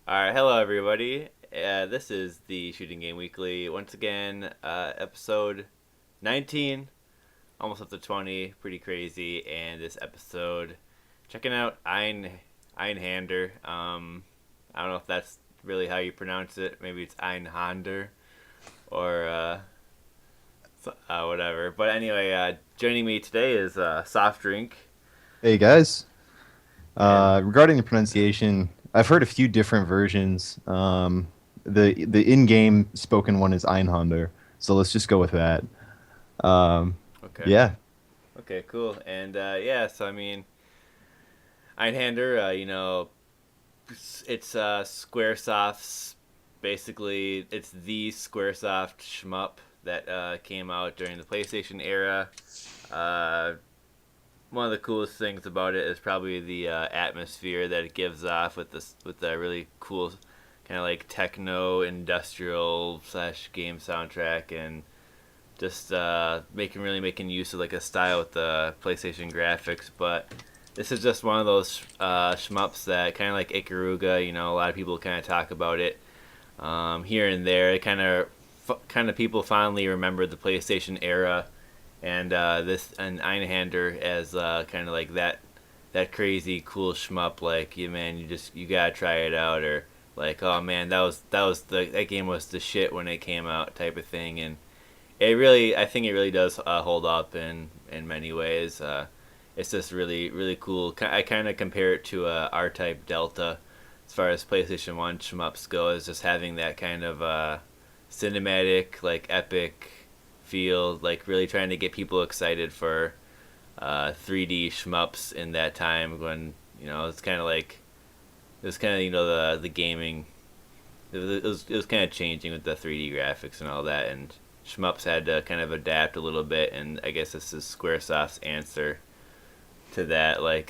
All right, hello everybody. This is the Shooting Game Weekly. Once again, episode 19, almost up to 20, pretty crazy. And this episode, checking out Einhänder. I don't know if that's really how you pronounce it. Maybe it's Einhänder or whatever. But anyway, joining me today is Soft Drink. Hey guys, And regarding the pronunciation, I've heard a few different versions. The in-game spoken one is Einhänder, so let's just go with that. Um, okay, yeah. okay, cool. And yeah, so I mean, Einhänder, it's Squaresoft's basically it's the Squaresoft shmup that came out during the PlayStation era. Uh, One of the coolest things about it is probably the atmosphere that it gives off with the really cool kind of like techno industrial slash game soundtrack and just making use of like a style with the PlayStation graphics. But this is just one of those shmups that kind of like Ikaruga. A lot of people kind of talk about it here and there. It kind of people fondly remember the PlayStation era, and this and Einhander as kind of like that crazy cool shmup. Like, you man, you gotta try it out, or like, oh man, that game was the shit when it came out type of thing. And I think it really does hold up in many ways. It's just really really cool. I kind of compare it to R-Type Delta as far as PlayStation One shmups go, is just having that kind of cinematic, like epic feel, like really trying to get people excited for 3D shmups in that time when it's kind of like it was kind of the gaming it was kind of changing with the 3D graphics and all that, and shmups had to kind of adapt a little bit, and I guess this is Squaresoft's answer to that. Like,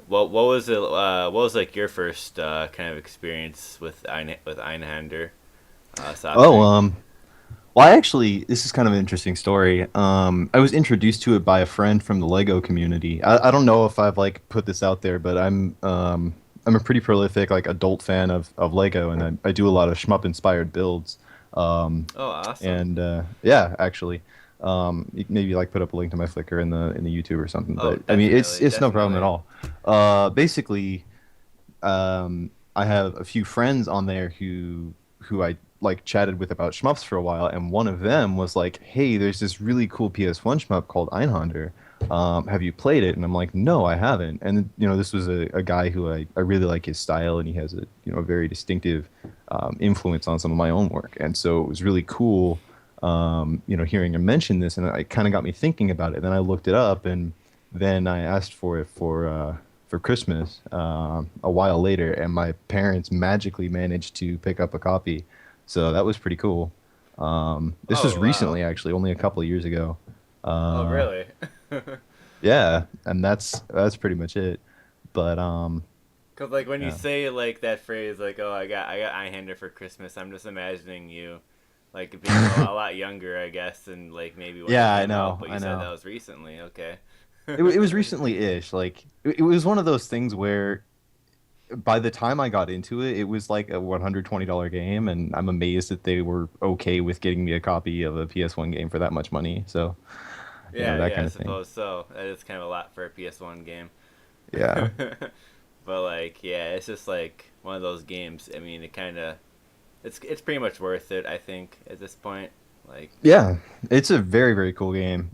what was it? What was like your first kind of experience with Einhander soft Oh, drink? well, this is kind of an interesting story. I was introduced to it by a friend from the Lego community. I don't know if I've like put this out there, but I'm a pretty prolific like adult fan of Lego, and I do a lot of shmup inspired builds. Um, Oh, awesome. and yeah, actually, you can maybe like put up a link to my Flickr in the YouTube or something. Oh, But I mean, it's definitely, it's no problem at definitely. all. Basically, I have a few friends on there who I like chatted with about shmups for a while, and one of them was like, "Hey, there's this really cool PS1 shmup called Einhander. Have you played it?" And I'm like, "No, I haven't." And this was a guy who I really like his style, and he has a a very distinctive influence on some of my own work, and so it was really cool, hearing him mention this, and it kind of got me thinking about it. Then I looked it up, and then I asked for it for Christmas a while later, and my parents magically managed to pick up a copy. So that was pretty cool. This was Oh, wow. recently, actually, only a couple of years ago. Oh, Uh, really? yeah, and that's pretty much it. But Cause like when you yeah, say like that phrase, like, "Oh, I got Einhander for Christmas," I'm just imagining you like being a lot younger, I guess, and like maybe when it yeah, I came out. know, But you I said know. that was recently. Okay. It was recently-ish. Like it was one of those things where by the time I got into it, it was like a $120 game, and I'm amazed that they were okay with getting me a copy of a PS1 game for that much money. So, Yeah, that yeah, I kind of thing. suppose so. That is kind of a lot for a PS1 game. Yeah. But like, yeah, it's just like one of those games. I mean, it's pretty much worth it, I think, at this point. Like, Yeah, it's a very, very cool game.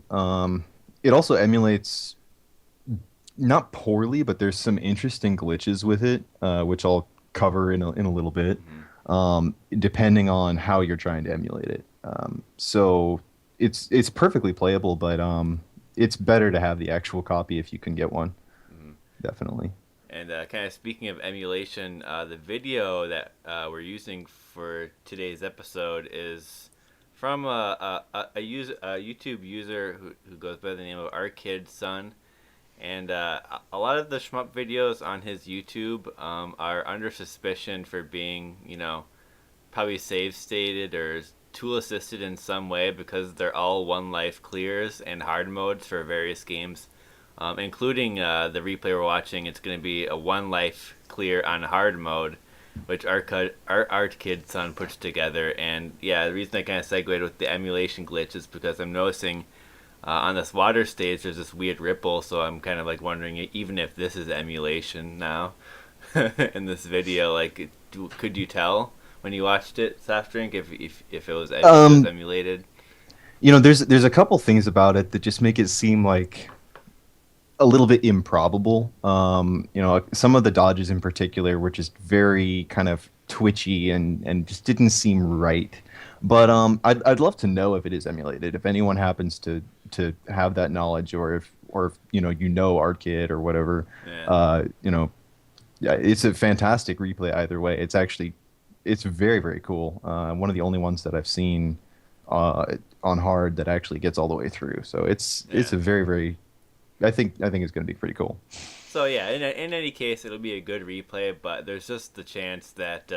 It also emulates not poorly, but there's some interesting glitches with it, which I'll cover in a little bit, mhm. depending on how you're trying to emulate it. So it's perfectly playable, but it's better to have the actual copy if you can get one. Mhm. Definitely. And kind of speaking of emulation, the video that we're using for today's episode is from a YouTube user who goes by the name of artkidsun. And a lot of the shmup videos on his YouTube are under suspicion for being, probably save stated or tool assisted in some way, because they're all one life clears and hard modes for various games including the replay we're watching. It's going to be a one life clear on hard mode, which artkidsun puts together. And yeah, the reason I kind of segued with the emulation glitch is because I'm noticing on this water stage there's this weird ripple, so I'm kind of like wondering even if this is emulation now. In this video, like, could you tell when you watched it, Softdrink, if it was Um, emulated? there's a couple things about it that just make it seem like a little bit improbable. Some of the dodges in particular were just very kind of twitchy and just didn't seem right. But I'd love to know if it is emulated. If anyone happens to have that knowledge, or if ArtKid or whatever, Yeah. yeah, it's a fantastic replay either way. It's very very cool. One of the only ones that I've seen on hard that actually gets all the way through. So it's Yeah. a very very I think it's going to be pretty cool. So yeah, in any case, it'll be a good replay, but there's just the chance that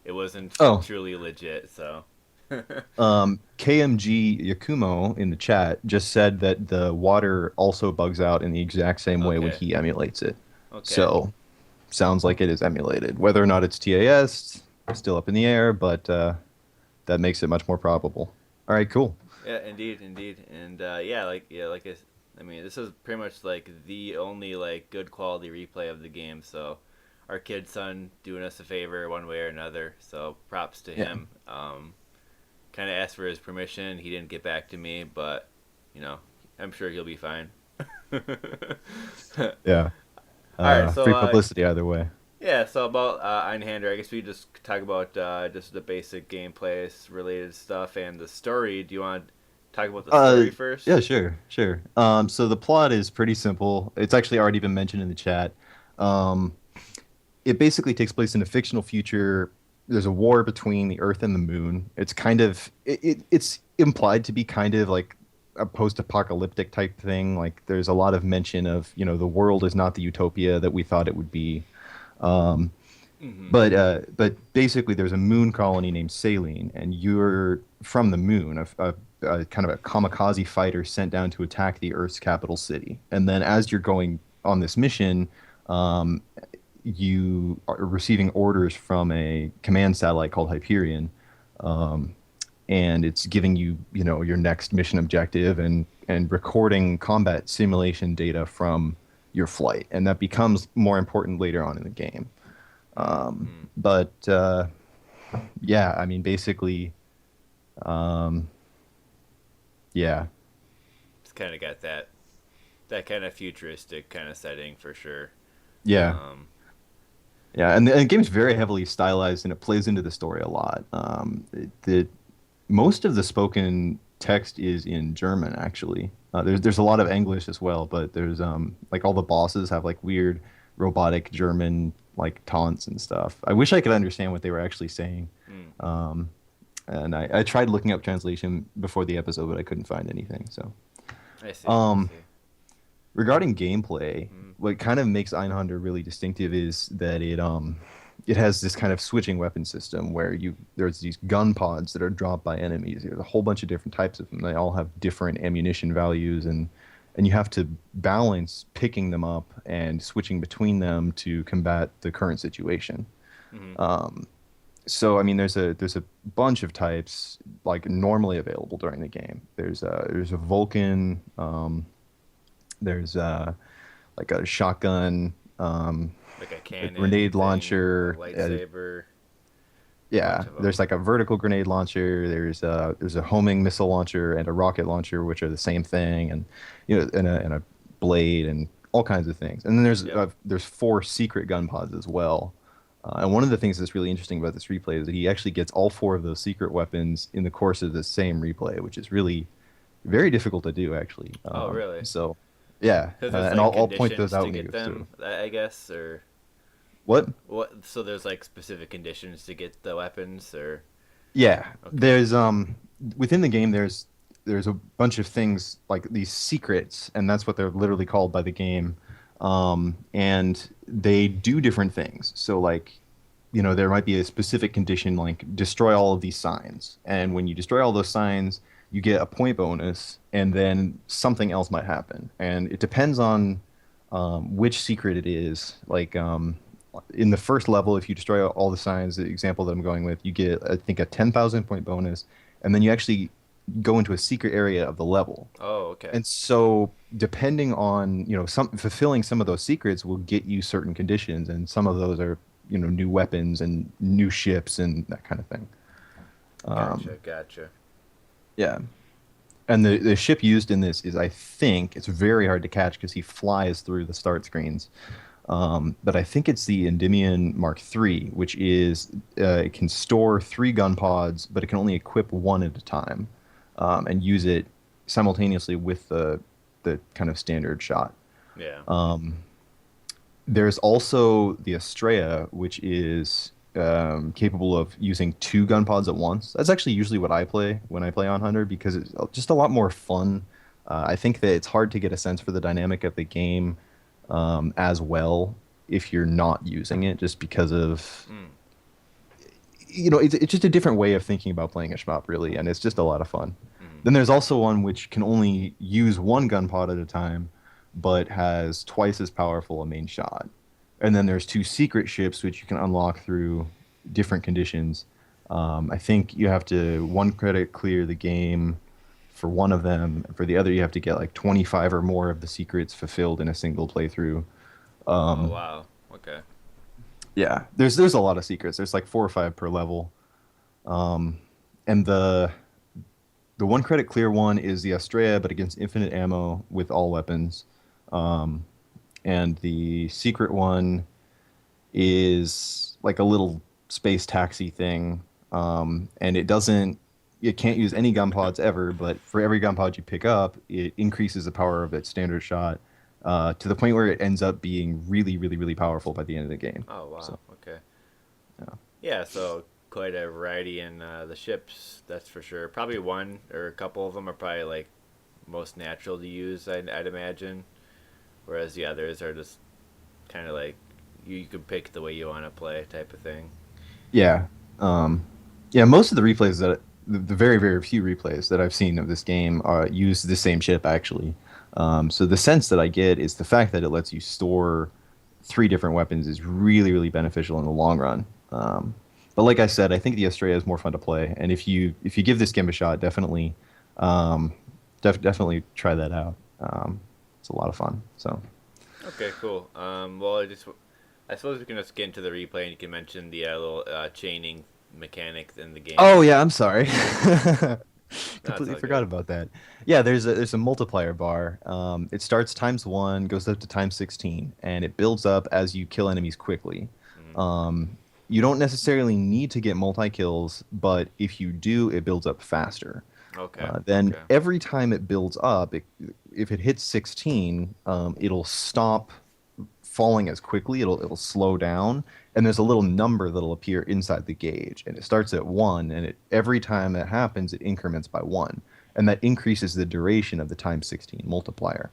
it wasn't Oh, truly legit. So KMG Yakumo in the chat just said that the water also bugs out in the exact same way when okay, he emulates it. okay, So sounds like it is emulated. Whether or not it's TAS, still up in the air, but that makes it much more probable. All right, cool. yeah, indeed, indeed, and like I mean, this is pretty much like the only like good quality replay of the game. So our kid son doing us a favor one way or another. So props to Yeah, him. Kind of asked for his permission. He didn't get back to me, but you know, I'm sure he'll be fine. All yeah. right, so Free publicity either way. yeah, so about Einhänder, I guess we just talk about just the basic gameplay related stuff and the story. Do you want to talk about the Uh, story yeah, first? sure, sure. So the plot is pretty simple. It's actually already been mentioned in the chat. Um, it basically takes place in a fictional future. There's a war between the Earth and the Moon. It's implied to be kind of like a post-apocalyptic type thing. Like there's a lot of mention of the world is not the utopia that we thought it would be. Um, Mm-hmm. but basically, there's a moon colony named Saline, and you're from the moon, a kind of a kamikaze fighter sent down to attack the Earth's capital city. And then, as you're going on this mission, um, you are receiving orders from a command satellite called Hyperion, um, and it's giving you your next mission objective and recording combat simulation data from your flight, and that becomes more important later on in the game. Mm-hmm. But yeah, I mean, basically, um, yeah, It's kind of got that kind of futuristic kind of setting for sure. yeah, Um, yeah, and the game's very heavily stylized, and it plays into the story a lot. Most of the spoken text is in German, actually. There's a lot of English as well, but there's like all the bosses have like weird robotic German like taunts and stuff. I wish I could understand what they were actually saying. mm, Um, and I tried looking up translation before the episode, but I couldn't find anything. So, I see. I um, see. regarding gameplay, Mm, what kind of makes Einhänder really distinctive is that it has this kind of switching weapon system where there's these gun pods that are dropped by enemies. There's a whole bunch of different types of them. They all have different ammunition values, and you have to balance picking them up and switching between them to combat the current situation. mm-hmm. So I mean, there's a bunch of types like normally available during the game. There's a Vulcan. There's like a shotgun, Like a a cannon grenade thing, a launcher. lightsaber, a Yeah, bunch of them. there's like a vertical grenade launcher. There's a homing missile launcher and a rocket launcher, which are the same thing, and and a blade and all kinds of things. And then Yep. there's four secret gun pods as well. And one of the things that's really interesting about this replay is that he actually gets all four of those secret weapons in the course of the same replay, which is really very difficult to do, actually. Oh, really? So, yeah, Because there's and like I'll point those conditions out to when he get goes them, through. I guess, or What? what? So there's like specific conditions to get the weapons, or Yeah, okay. there's within the game there's a bunch of things like these secrets, and that's what they're literally called by the game. And they do different things. So like, there might be a specific condition like destroy all of these signs, and when you destroy all those signs, you get a point bonus, and then something else might happen. And it depends on which secret it is. Like in the first level, if you destroy all the signs, the example that I'm going with, you get, I think, a 10,000 point bonus, and then you actually go into a secret area of the level. Oh, okay. And so, depending on, some fulfilling some of those secrets will get you certain conditions, and some of those are, new weapons and new ships and that kind of thing. Gotcha, gotcha. Yeah. And the ship used in this is, I think, it's very hard to catch because he flies through the start screens. But I think it's the Endymion Mark III, which is it can store 3 gun pods, but it can only equip one at a time, and use it simultaneously with the kind of standard shot. Yeah. There's also the Estrella, which is capable of using 2 gun pods at once. That's actually usually what I play when I play on Hunter because it's just a lot more fun. I think that it's hard to get a sense for the dynamic of the game as well if you're not using it, just because of Mm. it's just a different way of thinking about playing a shmup, really, and it's just a lot of fun. Mm. Then there's also one which can only use 1 gun pod at a time, but has twice as powerful a main shot. And then there's 2 secret ships which you can unlock through different conditions. I think you have to 1 credit clear the game for one of them. For the other, you have to get like 25 or more of the secrets fulfilled in a single playthrough. Oh, Um, wow. Okay. yeah, there's a lot of secrets. There's like 4 or 5 per level. And the 1 credit clear one is the Estrella, but against infinite ammo with all weapons. And the secret one is like a little space taxi thing. And it can't use any gun pods ever, but for every gun pod you pick up, it increases the power of its standard shot to the point where it ends up being really, really, really powerful by the end of the game. Oh, wow. So, Okay. yeah. Yeah, so quite a variety in the ships, that's for sure. Probably one or a couple of them are probably like most natural to use, I'd imagine. Whereas the others are just kind of like you can pick the way you want to play type of thing. Yeah. Um, yeah, most of the replays the very, very few replays that I've seen of this game use the same chip, actually. So the sense that I get is the fact that it lets you store 3 different weapons is really, really beneficial in the long run. But like I said, I think the Estrella is more fun to play, and if you give this game a shot, um, definitely try that out. It's a lot of fun. So. Okay, cool. Well, I suppose we can just get into the replay and you can mention the little chaining mechanic in the game. Oh yeah, I'm sorry. No, it's Completely all forgot good. about that. Yeah, there's a multiplier bar. It starts times 1, goes up to times 16, and it builds up as you kill enemies quickly. Mm-hmm. You don't necessarily need to get multi kills, but if you do, it builds up faster. Okay, Then okay. every time it builds up, if it hits 16, it'll stop falling as quickly. It'll slow down, and there's a little number that'll appear inside the gauge, and it starts at 1, and every time that happens, it increments by 1, and that increases the duration of the times 16 multiplier.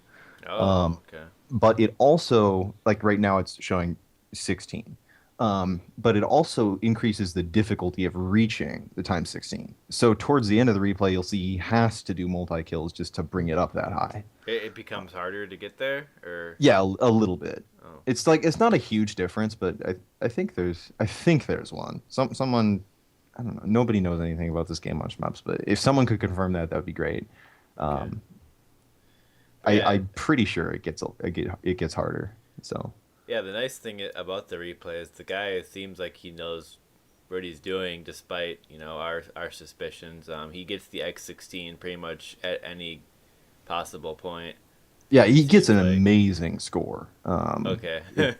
Oh, okay. But it also, like right now, it's showing 16. But it also increases the difficulty of reaching the times 16. So towards the end of the replay, you'll see he has to do multi kills just to bring it up that high. It becomes harder to get there, or Yeah, a little bit. oh, It's like it's not a huge difference, but I think there's one. Someone I don't know. Nobody knows anything about this game on Shmups, but if someone could confirm that, that would be great. okay. Um, But yeah, I'm pretty sure it gets harder. So yeah. The nice thing about the replay is the guy seems like he knows what he's doing, despite our suspicions. He gets the X16 pretty much at any possible point. yeah, It he gets an seems like amazing score. okay. It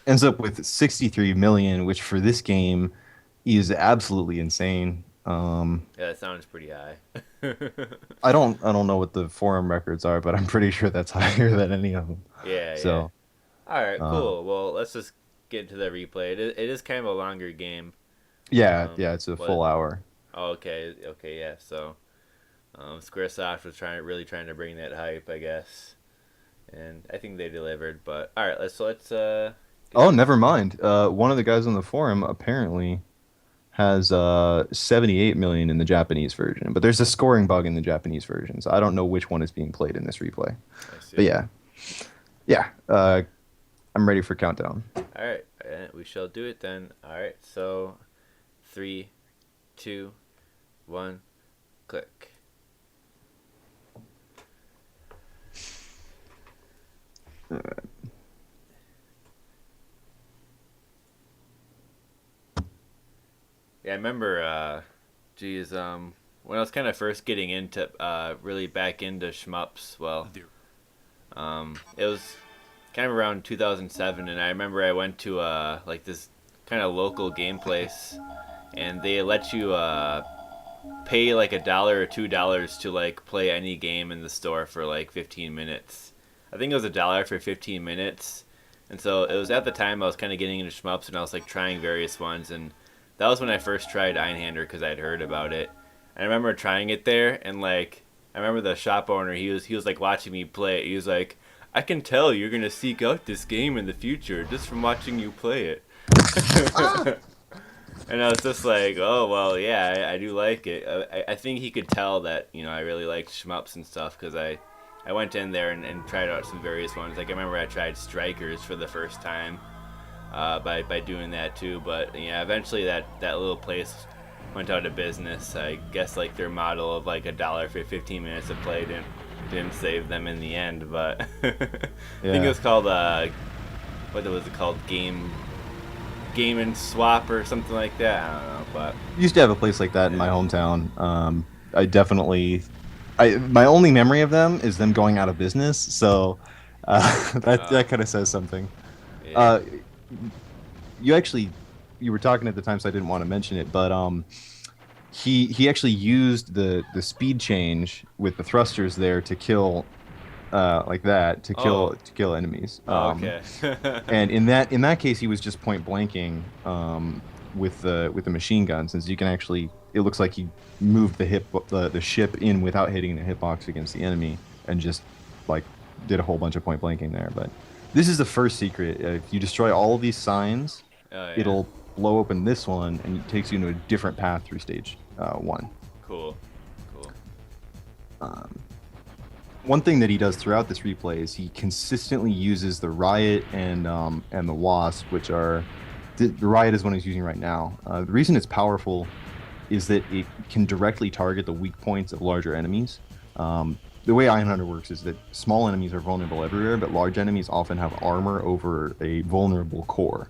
ends up with 63 million, which for this game is absolutely insane. Yeah, that sounds pretty high. I don't know what the forum records are, but I'm pretty sure that's higher than any of them. Yeah, yeah. So, All right, um, cool. Well, let's just get into the replay. It is kind of a longer game. yeah, it's a But full hour. oh, okay, okay, yeah. So, Squaresoft was really trying to bring that hype, I guess, and I think they delivered. But all right, let's get Oh, into never this. mind. One of the guys on the forum apparently has 78 million in the Japanese version, but there's a scoring bug in the Japanese version, so I don't know which one is being played in this replay. I see. But yeah, yeah, I'm ready for countdown. All right, we shall do it then. All right, so 3, 2, 1, click. Yeah, I remember, when I was kind of first getting into, really back into shmups, well, it was kind of around 2007, and I remember I went to, like this kind of local game place, and they let you, pay like $1 or $2 to like play any game in the store for like 15 minutes. I think it was $1 for 15 minutes. And so it was at the time I was kind of getting into shmups and I was like trying various ones, and that was when I first tried Einhänder because I'd heard about it. And I remember trying it there, and like I remember the shop owner, he was like watching me play it. He was like, "I can tell you're gonna seek out this game in the future just from watching you play it." And I was just like, "Oh well, yeah, I do like it." I think he could tell that I really liked shmups and stuff because I went in there and tried out some various ones. Like I remember I tried Strikers for the first time, by doing that too. But yeah, eventually that little place went out of business. I guess like their model of like $1 for 15 minutes of play didn't save them in the end. But I think it Yeah. was called what was it called, Game and Swap or something like that. I don't know, but Used to have a place like that in my hometown. I definitely, my only memory of them is them going out of business. So that kind of says something. yeah. Uh, you actually, you were talking at the time, so I didn't want to mention it, but he actually used the speed change with the thrusters there to kill like that Oh. to kill enemies. Oh, okay. And in that case, he was just point blanking with the machine gun, since you can actually. It looks like he moved the ship in without hitting the hitbox against the enemy, and just like did a whole bunch of point blanking there. But this is the first secret. If you destroy all of these signs, Oh yeah. it'll blow open this one, and it takes you into a different path through stage one. Cool. Cool. One thing that he does throughout this replay is he consistently uses the riot and the wasp, which are the riot is one he's using right now. The reason it's powerful is that it can directly target the weak points of larger enemies. The way Einhänder works is that small enemies are vulnerable everywhere, but large enemies often have armor over a vulnerable core,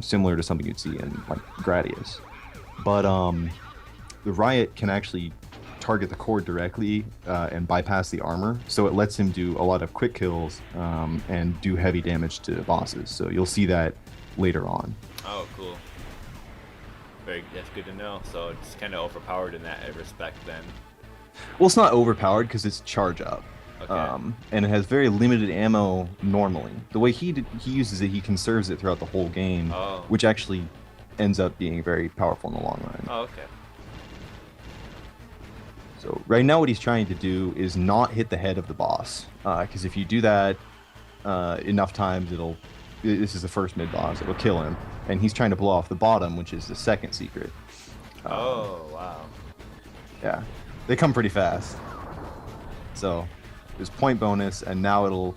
similar to something you'd see in like Gradius. But the riot can actually target the core directly and bypass the armor, so it lets him do a lot of quick kills and do heavy damage to bosses. So you'll see that later on. Oh, cool. That's good to know. So it's kind of overpowered in that respect then. Well, it's not overpowered because it's charge up, Okay. and it has very limited ammo normally. The way he uses it, he conserves it throughout the whole game, Oh. which actually ends up being very powerful in the long run. Oh, okay. So right now, what he's trying to do is not hit the head of the boss, because if you do that enough times, it'll. This is the first mid boss. It'll kill him, and he's trying to blow off the bottom, which is the second secret. Oh, wow. Yeah, they come pretty fast. So there's point bonus, and now it'll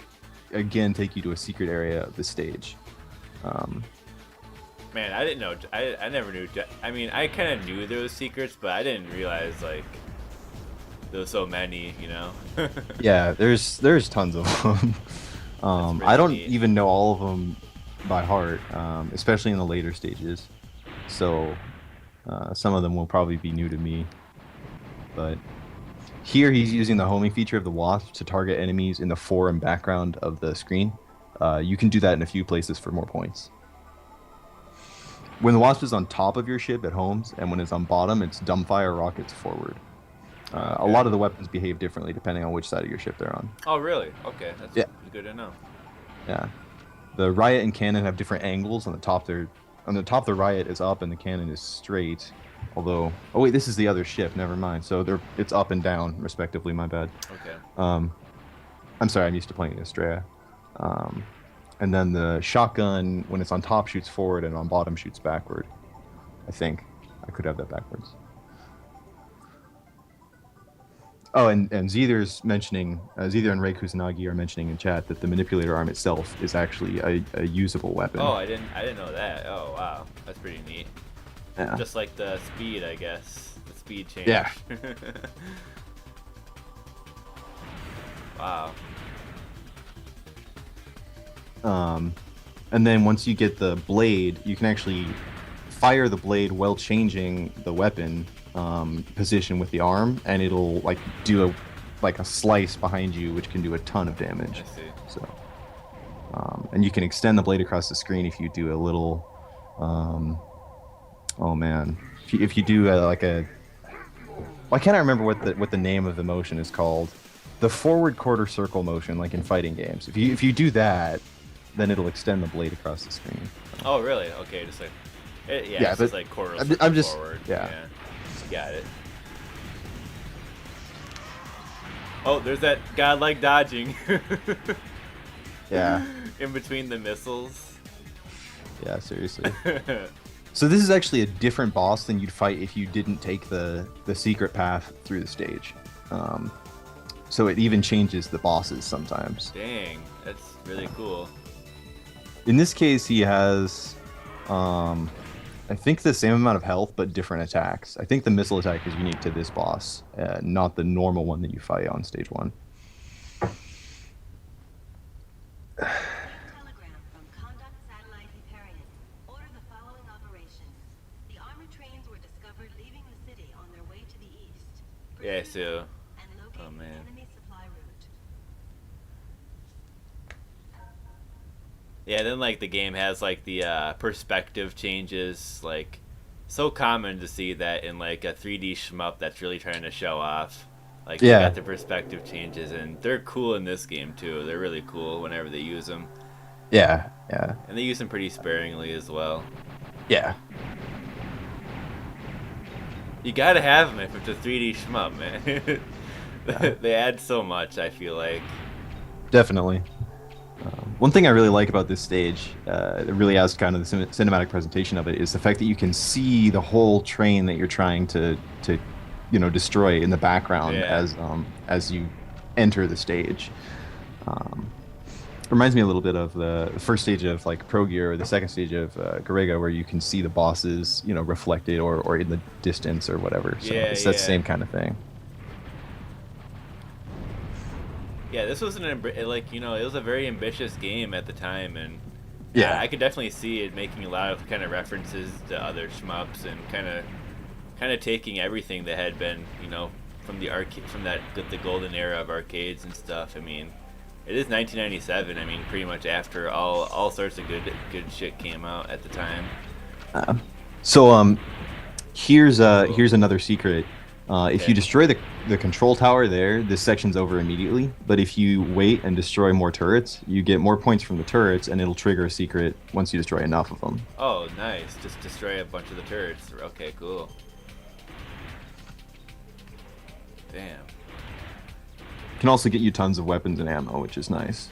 again take you to a secret area of the stage. Man, I didn't know. I never knew. I mean, I kind of knew there was secrets, but I didn't realize like there was so many. Yeah, there's tons of them. That's I really don't neat. even know all of them by heart, especially in the later stages. So some of them will probably be new to me. But here he's using the homing feature of the wasp to target enemies in the fore and background of the screen. You can do that in a few places for more points. When the wasp is on top of your ship at homes, and when it's on bottom, it's dumbfire rockets forward. A Okay. lot of the weapons behave differently depending on which side of your ship they're on. Oh, really? Okay, that's Yeah, good to know. yeah. The riot and cannon have different angles. On the top the riot is up and the cannon is straight. Although, oh wait, this is the other ship. Never mind. So it's up and down respectively. My bad. Okay. I'm sorry. I'm used to playing Estrella. And then the shotgun, when it's on top, shoots forward, and on bottom shoots backward. I think. I could have that backwards. Oh, and Zeether's mentioning, Zeether and Ray Kusanagi are mentioning in chat that the manipulator arm itself is actually a usable weapon. Oh, I didn't know that. Oh, wow, that's pretty neat. Yeah. Just like the speed, I guess. The speed change. Yeah. Wow. And then once you get the blade, you can actually fire the blade while changing the weapon position with the arm, and it'll like do a slice behind you, which can do a ton of damage. I see. So, and you can extend the blade across the screen if you do a little. Oh man, if you do like a. Well, I cannot remember what the name of the motion is called. The forward quarter circle motion, like in fighting games. If you do that, then it'll extend the blade across the screen. Oh, really? Okay, just like, yeah, it's just like quarter I'm just forward. yeah. Got it. Oh, there's that godlike dodging. Yeah. In between the missiles. Yeah, seriously. So this is actually a different boss than you'd fight if you didn't take the secret path through the stage. So it even changes the bosses sometimes. Dang, that's really cool. In this case, he has, I think the same amount of health, but different attacks. I think the missile attack is unique to this boss, not the normal one that you fight on stage 1. Telegram from Conduct Satellite Hyperion. Order the following operations. The armored trains were discovered leaving the city on their way to the east. Yeah, so. And locate Oh, man. the enemy supply route. Yeah, then like the game has like the perspective changes, like so common to see that in like a 3D shmup that's really trying to show off. Like Yeah. they got the perspective changes, and they're cool in this game too. They're really cool whenever they use them, Yeah, yeah, and they use them pretty sparingly as well. yeah. You gotta have them if it's a 3D shmup, man. They add so much, I feel like. Definitely. One thing I really like about this stage, that really adds kind of the cinematic presentation of it, is the fact that you can see the whole train that you're trying to destroy in the background as you enter the stage. Reminds me a little bit of the first stage of like Pro Gear, or the second stage of Garega, where you can see the bosses, reflected or in the distance or whatever. So it's that same kind of thing. Yeah, this was it was a very ambitious game at the time, and Yeah. I could definitely see it making a lot of kind of references to other shmups and kind of taking everything that had been, from the golden era of arcades and stuff. I mean, it is 1997. I mean, pretty much after all sorts of good shit came out at the time. So here's another secret. If you destroy the control tower there, this section's over immediately. But if you wait and destroy more turrets, you get more points from the turrets, and it'll trigger a secret once you destroy enough of them. Oh, nice. Just destroy a bunch of the turrets. Okay, cool. Damn. Can also get you tons of weapons and ammo, which is nice.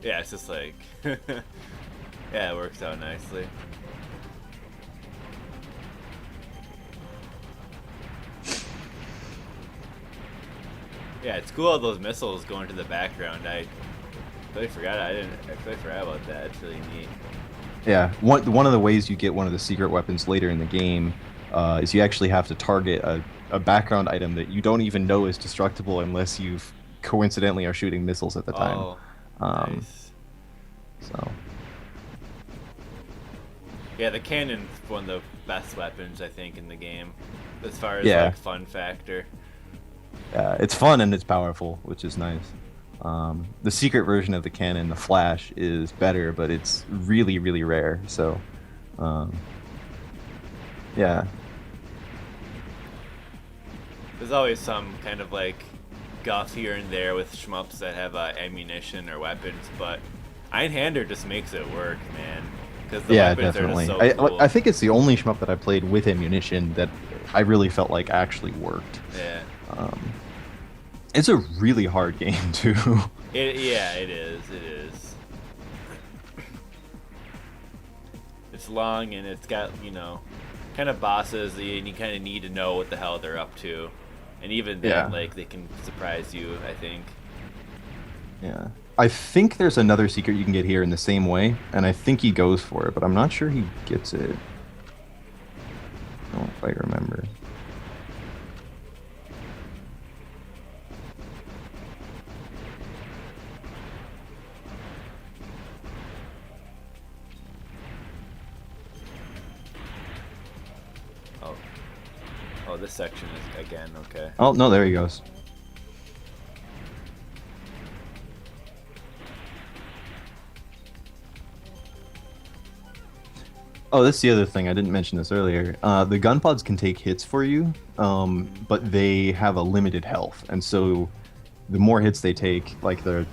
Yeah, it's just like... yeah, it works out nicely. Yeah, it's cool how those missiles go into the background. I totally forgot about that. It's really neat. Yeah, one of the ways you get one of the secret weapons later in the game is you actually have to target a background item that you don't even know is destructible unless you coincidentally are shooting missiles at the time. Oh, nice. So. Yeah, the cannon's one of the best weapons, I think, in the game, as far as like fun factor. It's fun and it's powerful, which is nice. The secret version of the cannon, the flash, is better, but it's really, really rare. So, yeah. There's always some kind of like guff here and there with shmups that have ammunition or weapons, but Einhänder just makes it work, man. Because the weapons definitely. are just so cool. I think it's the only shmup that I played with ammunition that I really felt like actually worked. Yeah. It's a really hard game too. It is. It is. it's long and it's got kind of bosses, and you kind of need to know what the hell they're up to, and even then, Yeah. like they can surprise you. I think. Yeah. I think there's another secret you can get here in the same way, and I think he goes for it, but I'm not sure he gets it. I don't quite remember. Oh, oh, this section is again okay. Oh, no, there he goes. Oh, that's the other thing. I didn't mention this earlier. The gun pods can take hits for you, but they have a limited health. And so the more hits they take, like the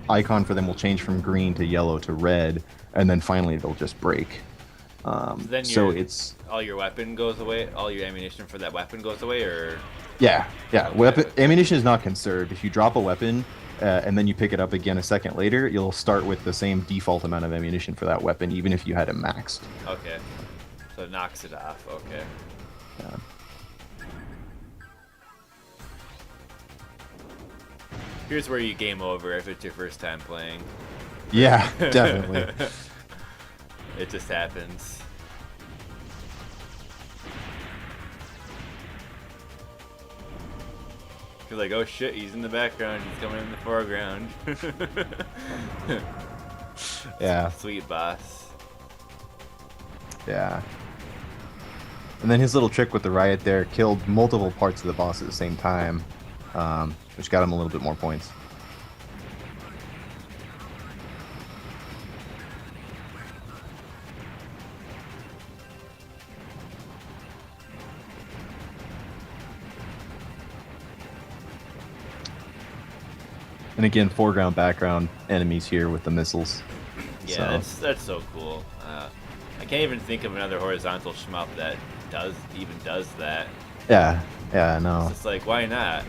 icon for them will change from green to yellow to red, and then finally they'll just break. Then So your it's, all your weapon goes away. All your ammunition for that weapon goes away, or yeah. okay, Weapon okay. ammunition is not conserved. If you drop a weapon and then you pick it up again a second later, you'll start with the same default amount of ammunition for that weapon, even if you had it maxed. Okay. So it knocks it off. Okay. Yeah. Here's where you game over if it's your first time playing. Yeah, definitely. It just happens. You're like, oh shit, he's in the background, he's coming in the foreground. Yeah, Sweet boss. yeah. And then his little trick with the riot there killed multiple parts of the boss at the same time, which got him a little bit more points. And again, foreground, background enemies here with the missiles. Yeah, So that's so cool. I can't even think of another horizontal shmup that does that. yeah, yeah, It's no, just like, why not?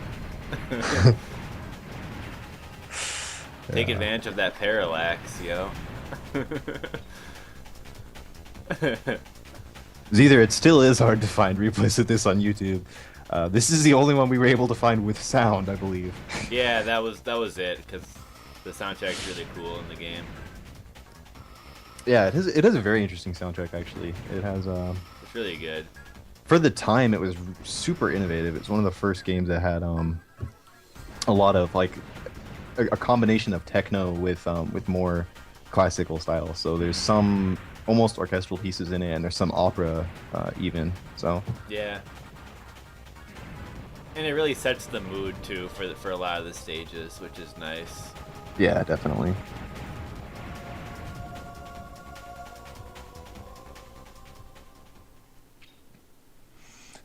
Take yeah. advantage of that parallax, yo. It's either it still is hard to find replays of this on YouTube. This is the only one we were able to find with sound, I believe. Yeah, that was it, because the soundtrack's really cool in the game. Yeah, it has a very interesting soundtrack actually. It has It's really good. for the time it was super innovative. It's one of the first games that had a lot of like a combination of techno with more classical style. So there's some almost orchestral pieces in it, and there's some opera even. So Yeah. And it really sets the mood too for a lot of the stages, which is nice. yeah, definitely.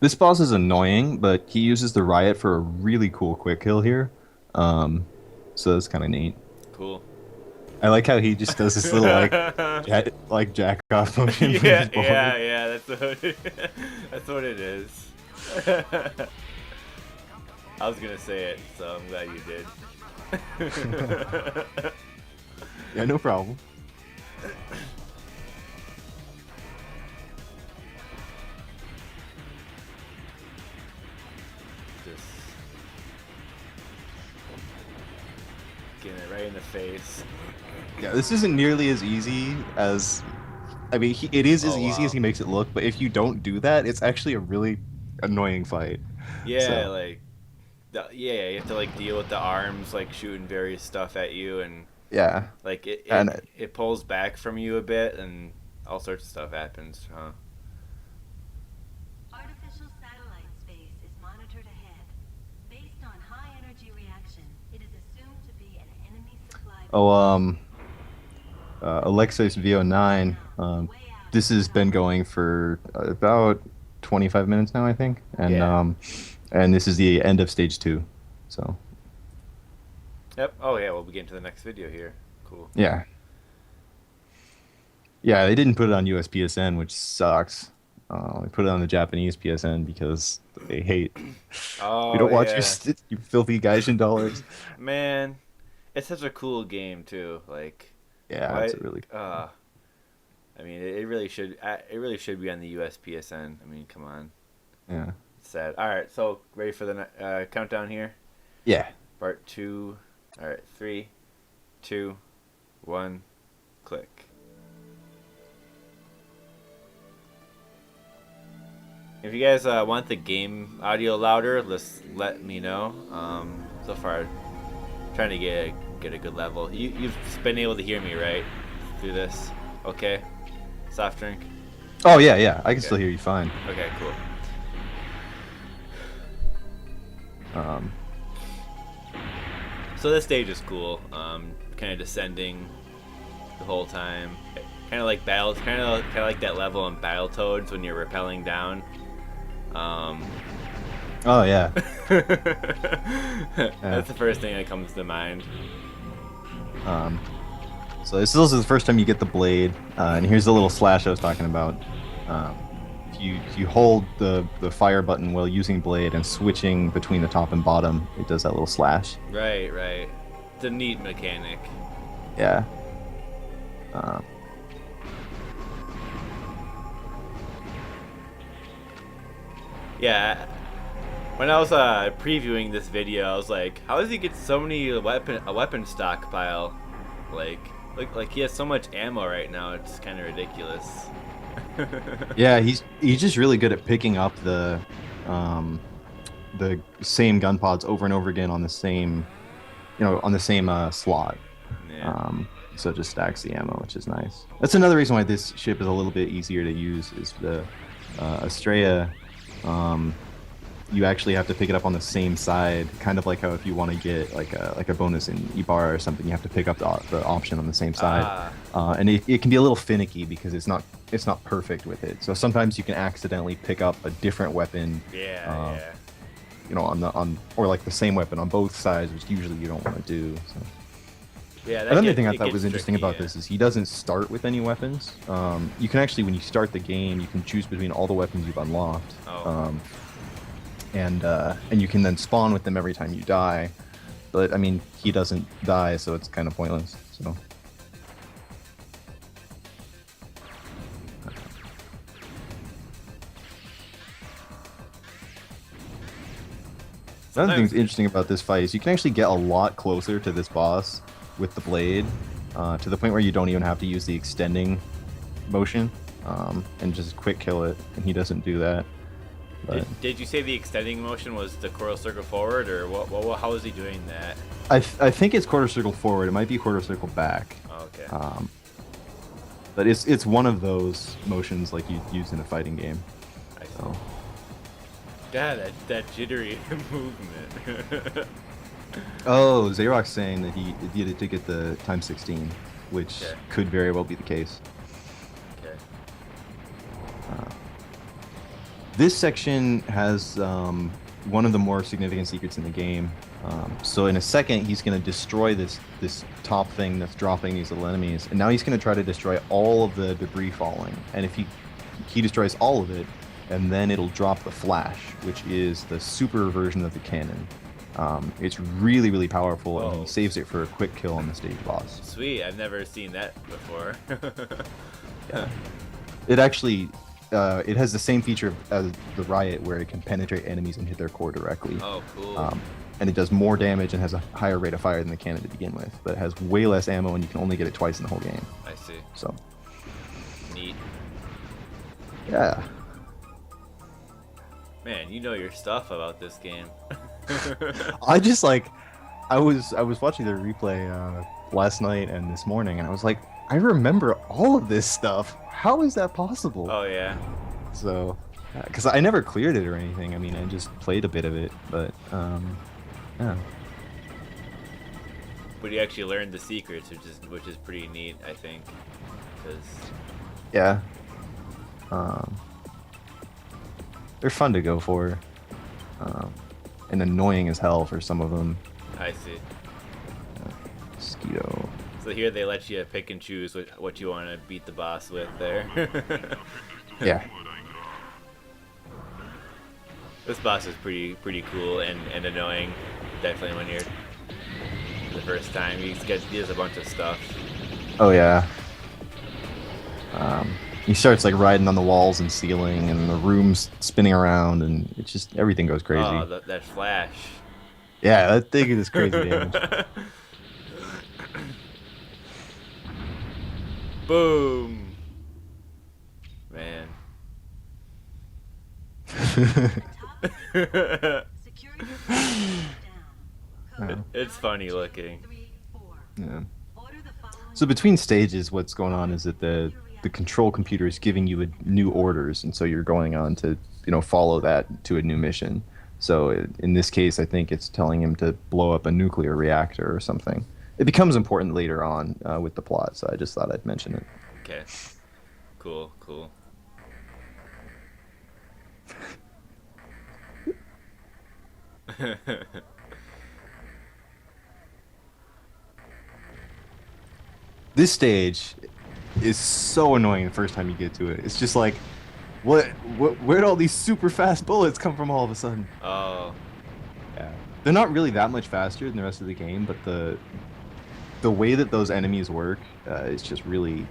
This boss is annoying, but he uses the riot for a really cool quick kill here. Um, so that's kind of neat. Cool. I like how he just does this little like jack off motion with Yeah, his yeah, bullet. yeah. That's what it is. I was gonna say it, so I'm glad you did. Yeah, no problem. Just getting it right in the face. Yeah, this isn't nearly as easy as. I mean, it is as Oh easy as wow. he makes it look, but if you don't do that, it's actually a really annoying fight. Yeah, So, like yeah, you have to like deal with the arms like shooting various stuff at you, and yeah. like it And it, it pulls back from you a bit, and all sorts of stuff happens, huh? Artificial satellite space is monitored ahead. Based on high energy reaction, it is assumed to be an enemy supply. oh, Alexis VO9, Way out this in the has been tunnel. going for about 25 minutes now, I think. Yeah. And this is the end of stage 2. So, Yep. Oh yeah, we'll begin to the next video here. Cool. yeah. Yeah, they didn't put it on USPSN, which sucks. They put it on the Japanese PSN because they hate. We Oh don't want yeah, you filthy Gaijin dollars. man, it's such a cool game too. Like, Yeah, it's why? a really. Uh, I mean, it really should. It really should be on the USPSN. I mean, come on. Yeah. It's sad. All right, so ready for the countdown here? Yeah. Part 2. All right, 3, 2, 1, click. If you guys want the game audio louder, let me know. So far, trying to get a good level. You've been able to hear me right through this, okay? Soft drink. Oh yeah. I can still hear you fine. Okay, cool. So this stage is cool. Kind of descending the whole time. Kind of like battles. Kind of like that level in Battletoads when you're rappelling down. Oh yeah. That's the first thing that comes to mind. So this is the first time you get the blade, and here's the little slash I was talking about. If you hold the fire button while using blade and switching between the top and bottom, it does that little slash. Right. It's a neat mechanic. Yeah. Yeah. When I was previewing this video, I was like, "How does he get so many a weapon stockpile? Like he has so much ammo right now. It's kind of ridiculous." Yeah, he's just really good at picking up the same gun pods over and over again on the same, on the same slot. Yeah. So it just stacks the ammo, which is nice. That's another reason why this ship is a little bit easier to use. Is the Estrella, you actually have to pick it up on the same side, kind of like how if you want to get like a bonus in Ibarra or something, you have to pick up the option on the same side. And it can be a little finicky because it's not perfect with it. So sometimes you can accidentally pick up a different weapon. Yeah. Or like the same weapon on both sides, which usually you don't want to do. So. Yeah. Another thing I thought was interesting about this is he doesn't start with any weapons. You can actually, when you start the game, you can choose between all the weapons you've unlocked. Oh. And you can then spawn with them every time you die. But I mean, he doesn't die, so it's kind of pointless. So. Another thing that's interesting about this fight is you can actually get a lot closer to this boss with the blade, to the point where you don't even have to use the extending motion, and just quick kill it, and he doesn't do that. Did you say the extending motion was the quarter circle forward, or what? How is he doing that? I think it's quarter circle forward. It might be quarter circle back. Oh, okay. But it's one of those motions like you'd use in a fighting game. I see. So. God, that jittery movement. Oh, Zayrok's saying that he did it to get the time 16, which could very well be the case. Okay. This section has one of the more significant secrets in the game. So in a second, he's going to destroy this top thing that's dropping these little enemies, and now he's going to try to destroy all of the debris falling. And if he destroys all of it, and then it'll drop the flash, which is the super version of the cannon. It's really, really powerful, and he saves it for a quick kill on the stage boss. Sweet, I've never seen that before. Yeah. It actually, it has the same feature as the Riot, where it can penetrate enemies and hit their core directly. Oh, cool. And it does more damage and has a higher rate of fire than the cannon to begin with, but it has way less ammo, and you can only get it twice in the whole game. I see. So. Neat. Yeah. Man, you know your stuff about this game. I just I was watching the replay last night and this morning, and I was like, I remember all of this stuff. How is that possible? Oh yeah. So, because I never cleared it or anything. I mean, I just played a bit of it, but yeah. But you actually learned the secrets, which is pretty neat, I think. Yeah. They're fun to go for, and annoying as hell for some of them. I see. Mosquito. So here they let you pick and choose what you want to beat the boss with there. Yeah. This boss is pretty cool and annoying. Definitely when you're the first time. He has a bunch of stuff. Oh yeah. He starts like riding on the walls and ceiling, and the room's spinning around, and it's just everything goes Oh, crazy. that flash. Yeah, that thing is crazy damage. Boom. Man. The top of the floor. Security systems down. Code It's funny looking. 9234. Yeah. Order the following. So between stages, what's going on is that the control computer is giving you new orders, and so you're going on to follow that to a new mission. So in this case, I think it's telling him to blow up a nuclear reactor or something. It becomes important later on with the plot, so I just thought I'd mention it. Okay. Cool, cool. This stage is so annoying the first time you get to it. It's just like, where'd all these super fast bullets come from all of a sudden? Oh, Yeah. They're not really that much faster than the rest of the game, but the way that those enemies work is just really,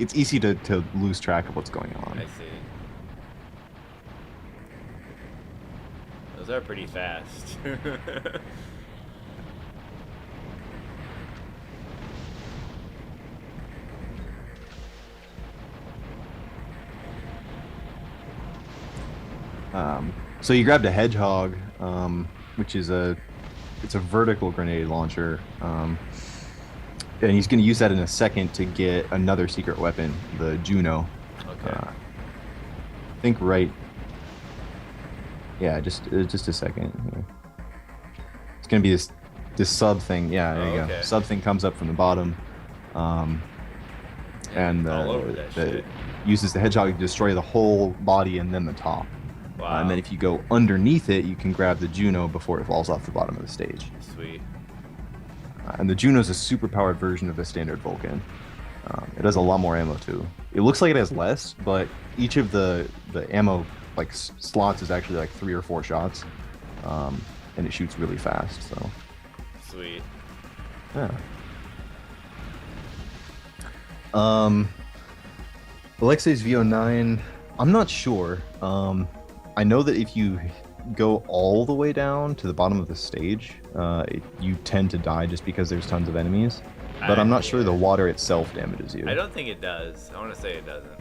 it's easy to lose track of what's going on. I see. Those are pretty fast. So you grabbed a hedgehog, which is it's a vertical grenade launcher, and he's going to use that in a second to get another secret weapon, the Juno. Okay. I think right. Yeah, just a second. Here. It's going to be this sub thing. Yeah, there Oh, you go. okay. Sub thing comes up from the bottom, and all over that shit. uses the hedgehog to destroy the whole body and then the top. Wow. And then if you go underneath it, you can grab the Juno before it falls off the bottom of the stage. Sweet. And the Juno is a super powered version of the standard Vulcan. It has a lot more ammo too. It looks like it has less, but each of the ammo like slots is actually like 3 or 4 shots, and it shoots really fast. So Sweet. yeah. Alexei's VO9, I'm not sure. I know that if you go all the way down to the bottom of the stage, you tend to die just because there's tons of enemies. But I'm not sure the water itself damages you. I don't think it does. I want to say it doesn't.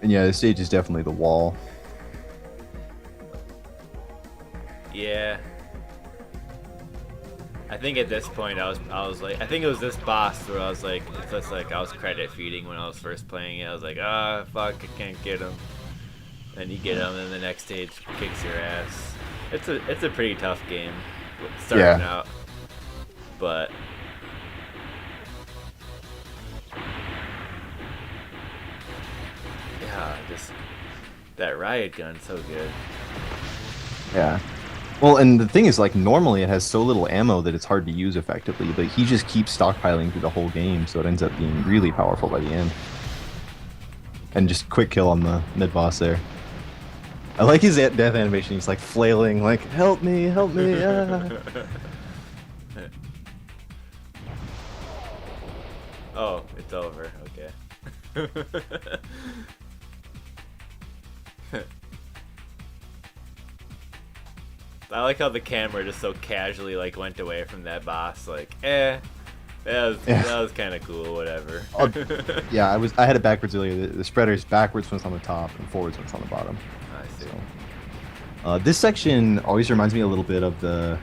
And yeah, the stage is definitely the wall. Yeah. I think at this point I was like, I think it was this boss where I was like, it's just like I was credit feeding when I was first playing it. I was like, ah, fuck, I can't get him. And you get him, and the next stage kicks your ass. It's a pretty tough game starting out, but yeah, just that riot gun's so good. Yeah. Well, and the thing is, like, normally it has so little ammo that it's hard to use effectively, but he just keeps stockpiling through the whole game, so it ends up being really powerful by the end. And just quick kill on the mid-boss there. I like his death animation. He's, like, flailing, like, help me, ah. Oh, it's over. Okay. I like how the camera just so casually like went away from that boss. Like, that was kind of cool. Whatever. Yeah, I had it backwards earlier. The spreader's backwards when it's on the top and forwards when it's on the bottom. I see. So, this section always reminds me a little bit of the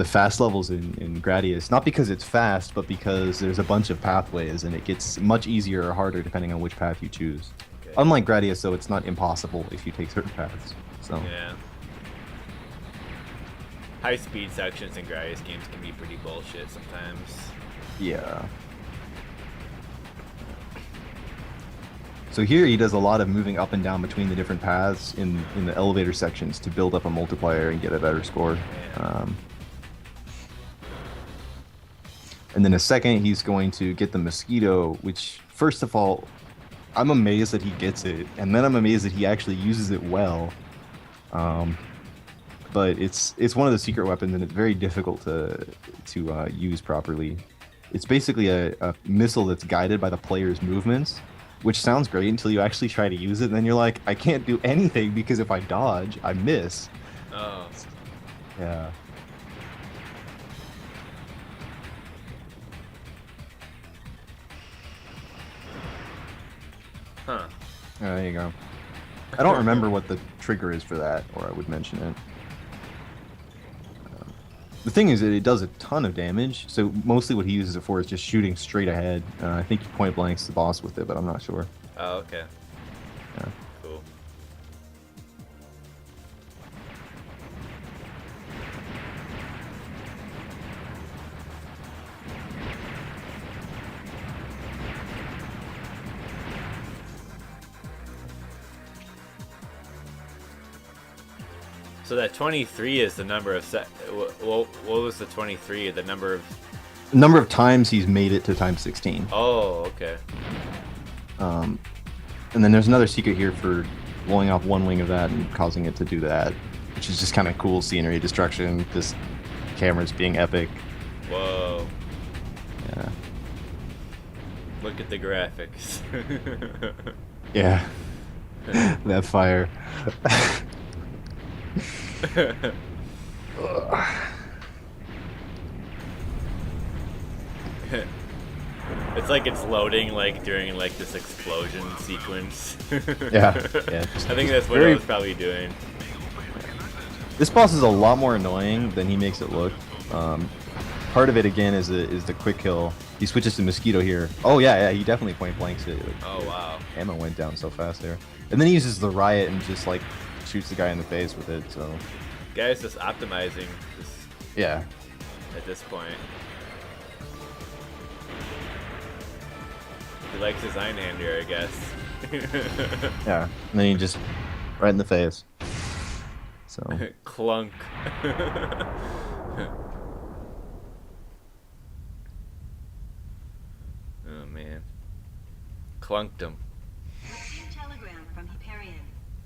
fast levels in Gradius. Not because it's fast, but because there's a bunch of pathways and it gets much easier or harder depending on which path you choose. Okay. Unlike Gradius, though, it's not impossible if you take certain paths. So Yeah. High speed sections in Gradius games can be pretty bullshit sometimes. yeah. So here he does a lot of moving up and down between the different paths in the elevator sections to build up a multiplier and get a better score. And then a second, he's going to get the mosquito, which, first of all, I'm amazed that he gets it, and then I'm amazed that he actually uses it well. but it's one of the secret weapons, and it's very difficult to use properly. It's basically a missile that's guided by the player's movements, which sounds great until you actually try to use it, and then you're like, I can't do anything because if I dodge, I miss. Oh. Yeah. Huh. There you go. I don't remember what the trigger is for that, or I would mention it. The thing is that it does a ton of damage, so mostly what he uses it for is just shooting straight ahead. I think he point blanks the boss with it, but I'm not sure. Oh, okay. Yeah. Cool. So that 23 is the number of what was the 23? The number of... Number of times he's made it to times 16. Oh, okay. And then there's another secret here for blowing off one wing of that and causing it to do that, which is just kind of cool scenery destruction. This camera's being epic. Whoa. Yeah. Look at the graphics. Yeah. That fire. It's like it's loading like during like this explosion sequence. Yeah. Yeah. I think that's what it was probably doing. This boss is a lot more annoying than he makes it look. Part of it again is the quick kill. He switches to mosquito here. Oh yeah, he definitely point blanks it. Oh wow. Ammo went down so fast there. And then he uses the riot and just like shoots the guy in the face with it. So guy's just optimizing this yeah. at this point. He likes his Einhänder, I guess. Yeah. And then he just right in the face. So Clunk. Oh man. Clunked him. Received telegram from Hyperion.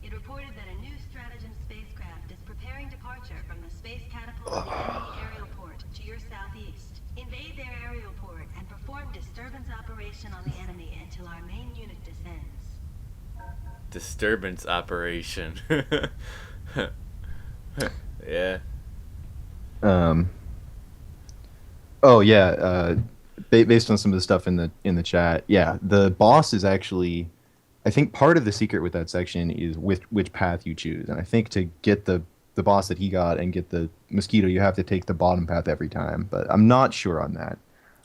It reported that a new stratagem spacecraft is preparing departure from the space catapult enemy aerial port to your southeast. Invade their aerial port and perform disturbance operation on the enemy until our main unit descends. Disturbance operation. Yeah. Oh yeah. Based on some of the stuff in the chat, yeah, the boss is actually, I think part of the secret with that section is which path you choose, and I think to get the boss that he got and get the mosquito, you have to take the bottom path every time, but I'm not sure on that.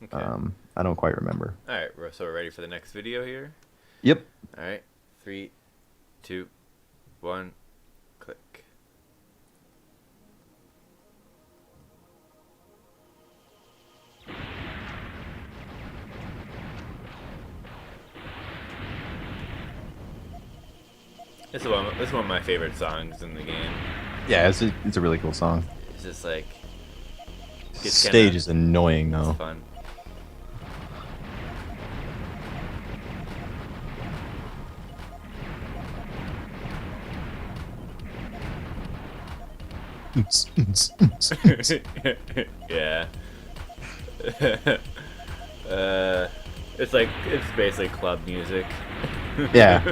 Okay. I don't quite remember. All right, so we're ready for the next video here. Yep. All right, 3, 2, 1, click. This is one of my favorite songs in the game. Yeah, it's a really cool song. It's just like Stage is annoying though. It's fun. Yeah. It's basically club music. Yeah.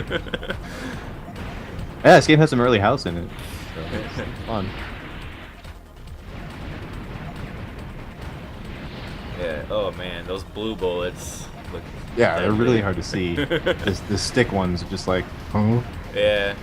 Yeah, this game has some early house in it. So it's fun. Yeah. Oh man, those blue bullets look. Yeah, they're really deadly. hard to see. The stick ones are just like, huh? Yeah.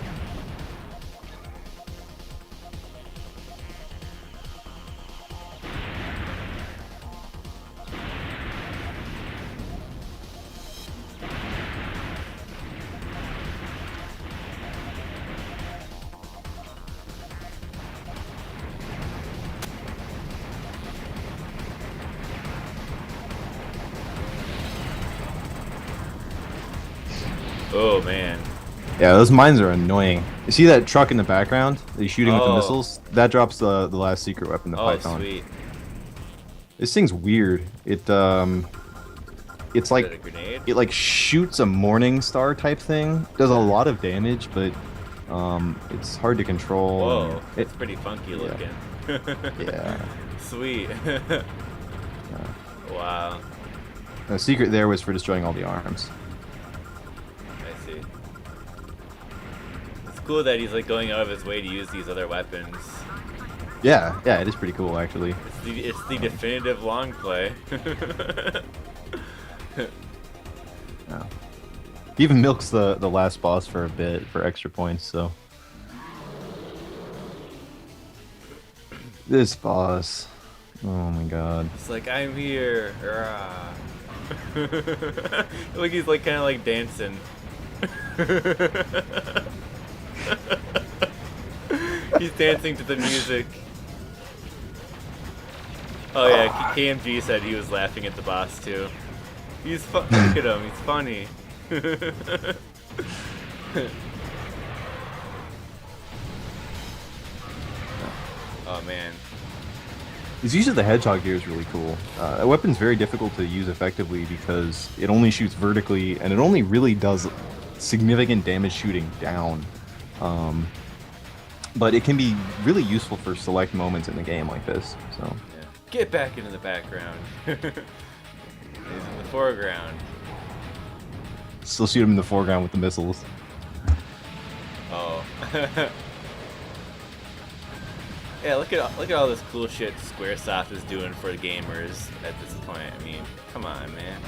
Oh man. Yeah, those mines are annoying. You see that truck in the background? That he's shooting with the Oh. missiles? That drops the last secret weapon, the Oh Python. sweet. This thing's weird. It's Is like it a grenade? it like shoots a morning star type thing. Does a lot of damage, but It's hard to control. Whoa, It, it's pretty funky looking. yeah. Sweet. Wow. The secret there was for destroying all the arms. I see. It's cool that he's like going out of his way to use these other weapons. Yeah, yeah, it is pretty cool actually. It's the definitive long play. Yeah. He even milks the last boss for a bit for extra points, so. This boss. Oh my god. It's like, I'm here. Look, he's like kind of like dancing. He's dancing to the music. Oh yeah, KMG said he was laughing at the boss too. Look at him, he's funny. Oh man. His use of the hedgehog here is really cool. That weapon's very difficult to use effectively because it only shoots vertically and it only really does significant damage shooting down. But it can be really useful for select moments in the game like this. So Yeah. Get back into the background. He's in the foreground. still shoot him in the foreground with the missiles. Oh. Yeah, look at all this cool shit Squaresoft is doing for the gamers at this point. I mean, come on, man.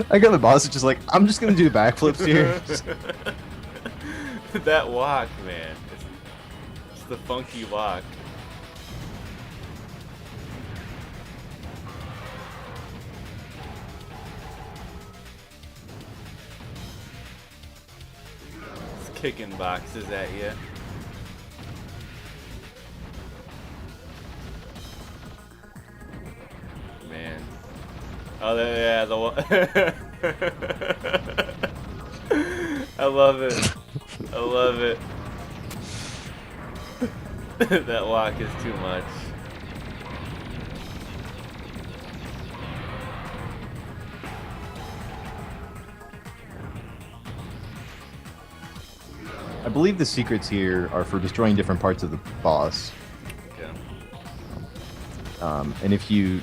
I got the boss is just like, I'm just gonna do backflips here. That walk, man. It's the funky walk. It's kicking boxes at you. Man. Oh, yeah, the one. I love it. I love it. That walk is too much. I believe the secrets here are for destroying different parts of the boss. Okay. And if you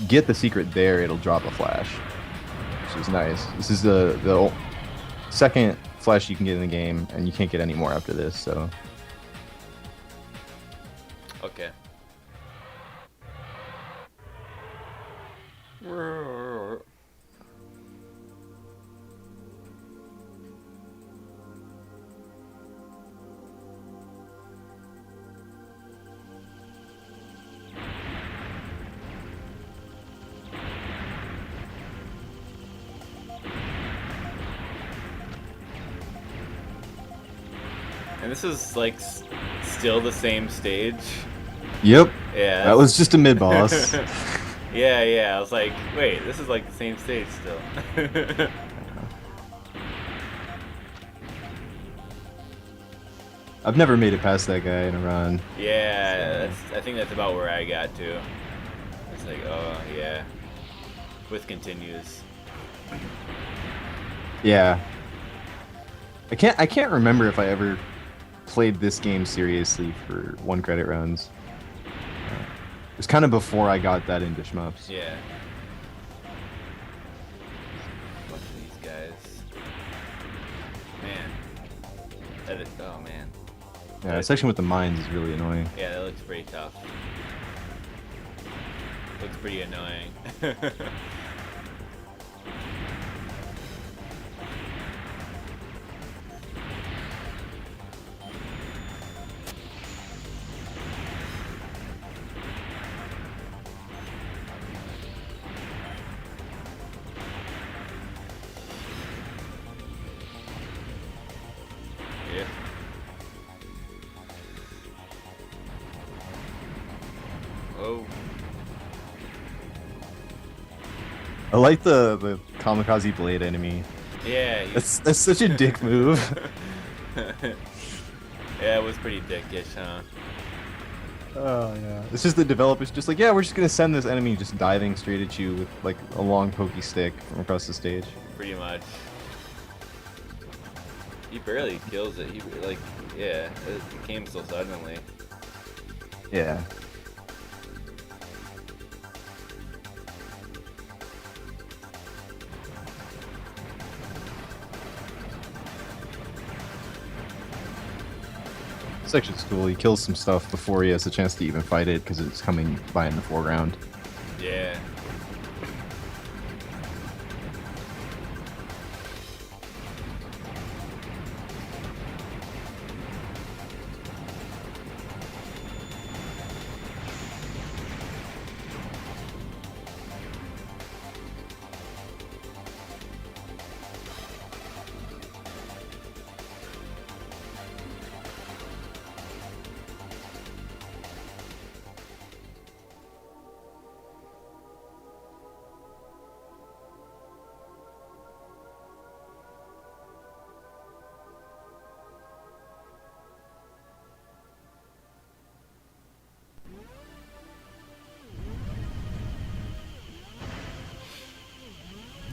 get the secret there, it'll drop a flash, which is nice. This is the second flash you can get in the game, and you can't get any more after this. So Okay. And this is like still the same stage. yep, Yeah. that was just a mid boss. Yeah, yeah. I was like, wait, this is like the same stage still. I've never made it past that guy in a run. Yeah, I think that's about where I got to. It's like, oh yeah, with continues. Yeah, I can't remember if I ever played this game seriously for 1 credit runs. It was kind of before I got that into shmups. Yeah. Bunch of these guys. Man. Oh man. Yeah, that section with the mines is really annoying. Yeah, that looks pretty tough. Looks pretty annoying. Yeah. Oh. I like the kamikaze blade enemy. Yeah. That's such a dick move. Yeah, it was pretty dickish, huh? Oh yeah. This is the developers just like, yeah, we're just gonna send this enemy just diving straight at you with like a long pokey stick from across the stage. Pretty much. He barely kills it. He like, yeah, it came so suddenly. Yeah. This section's cool. He kills some stuff before he has a chance to even fight it because it's coming by in the foreground. Yeah.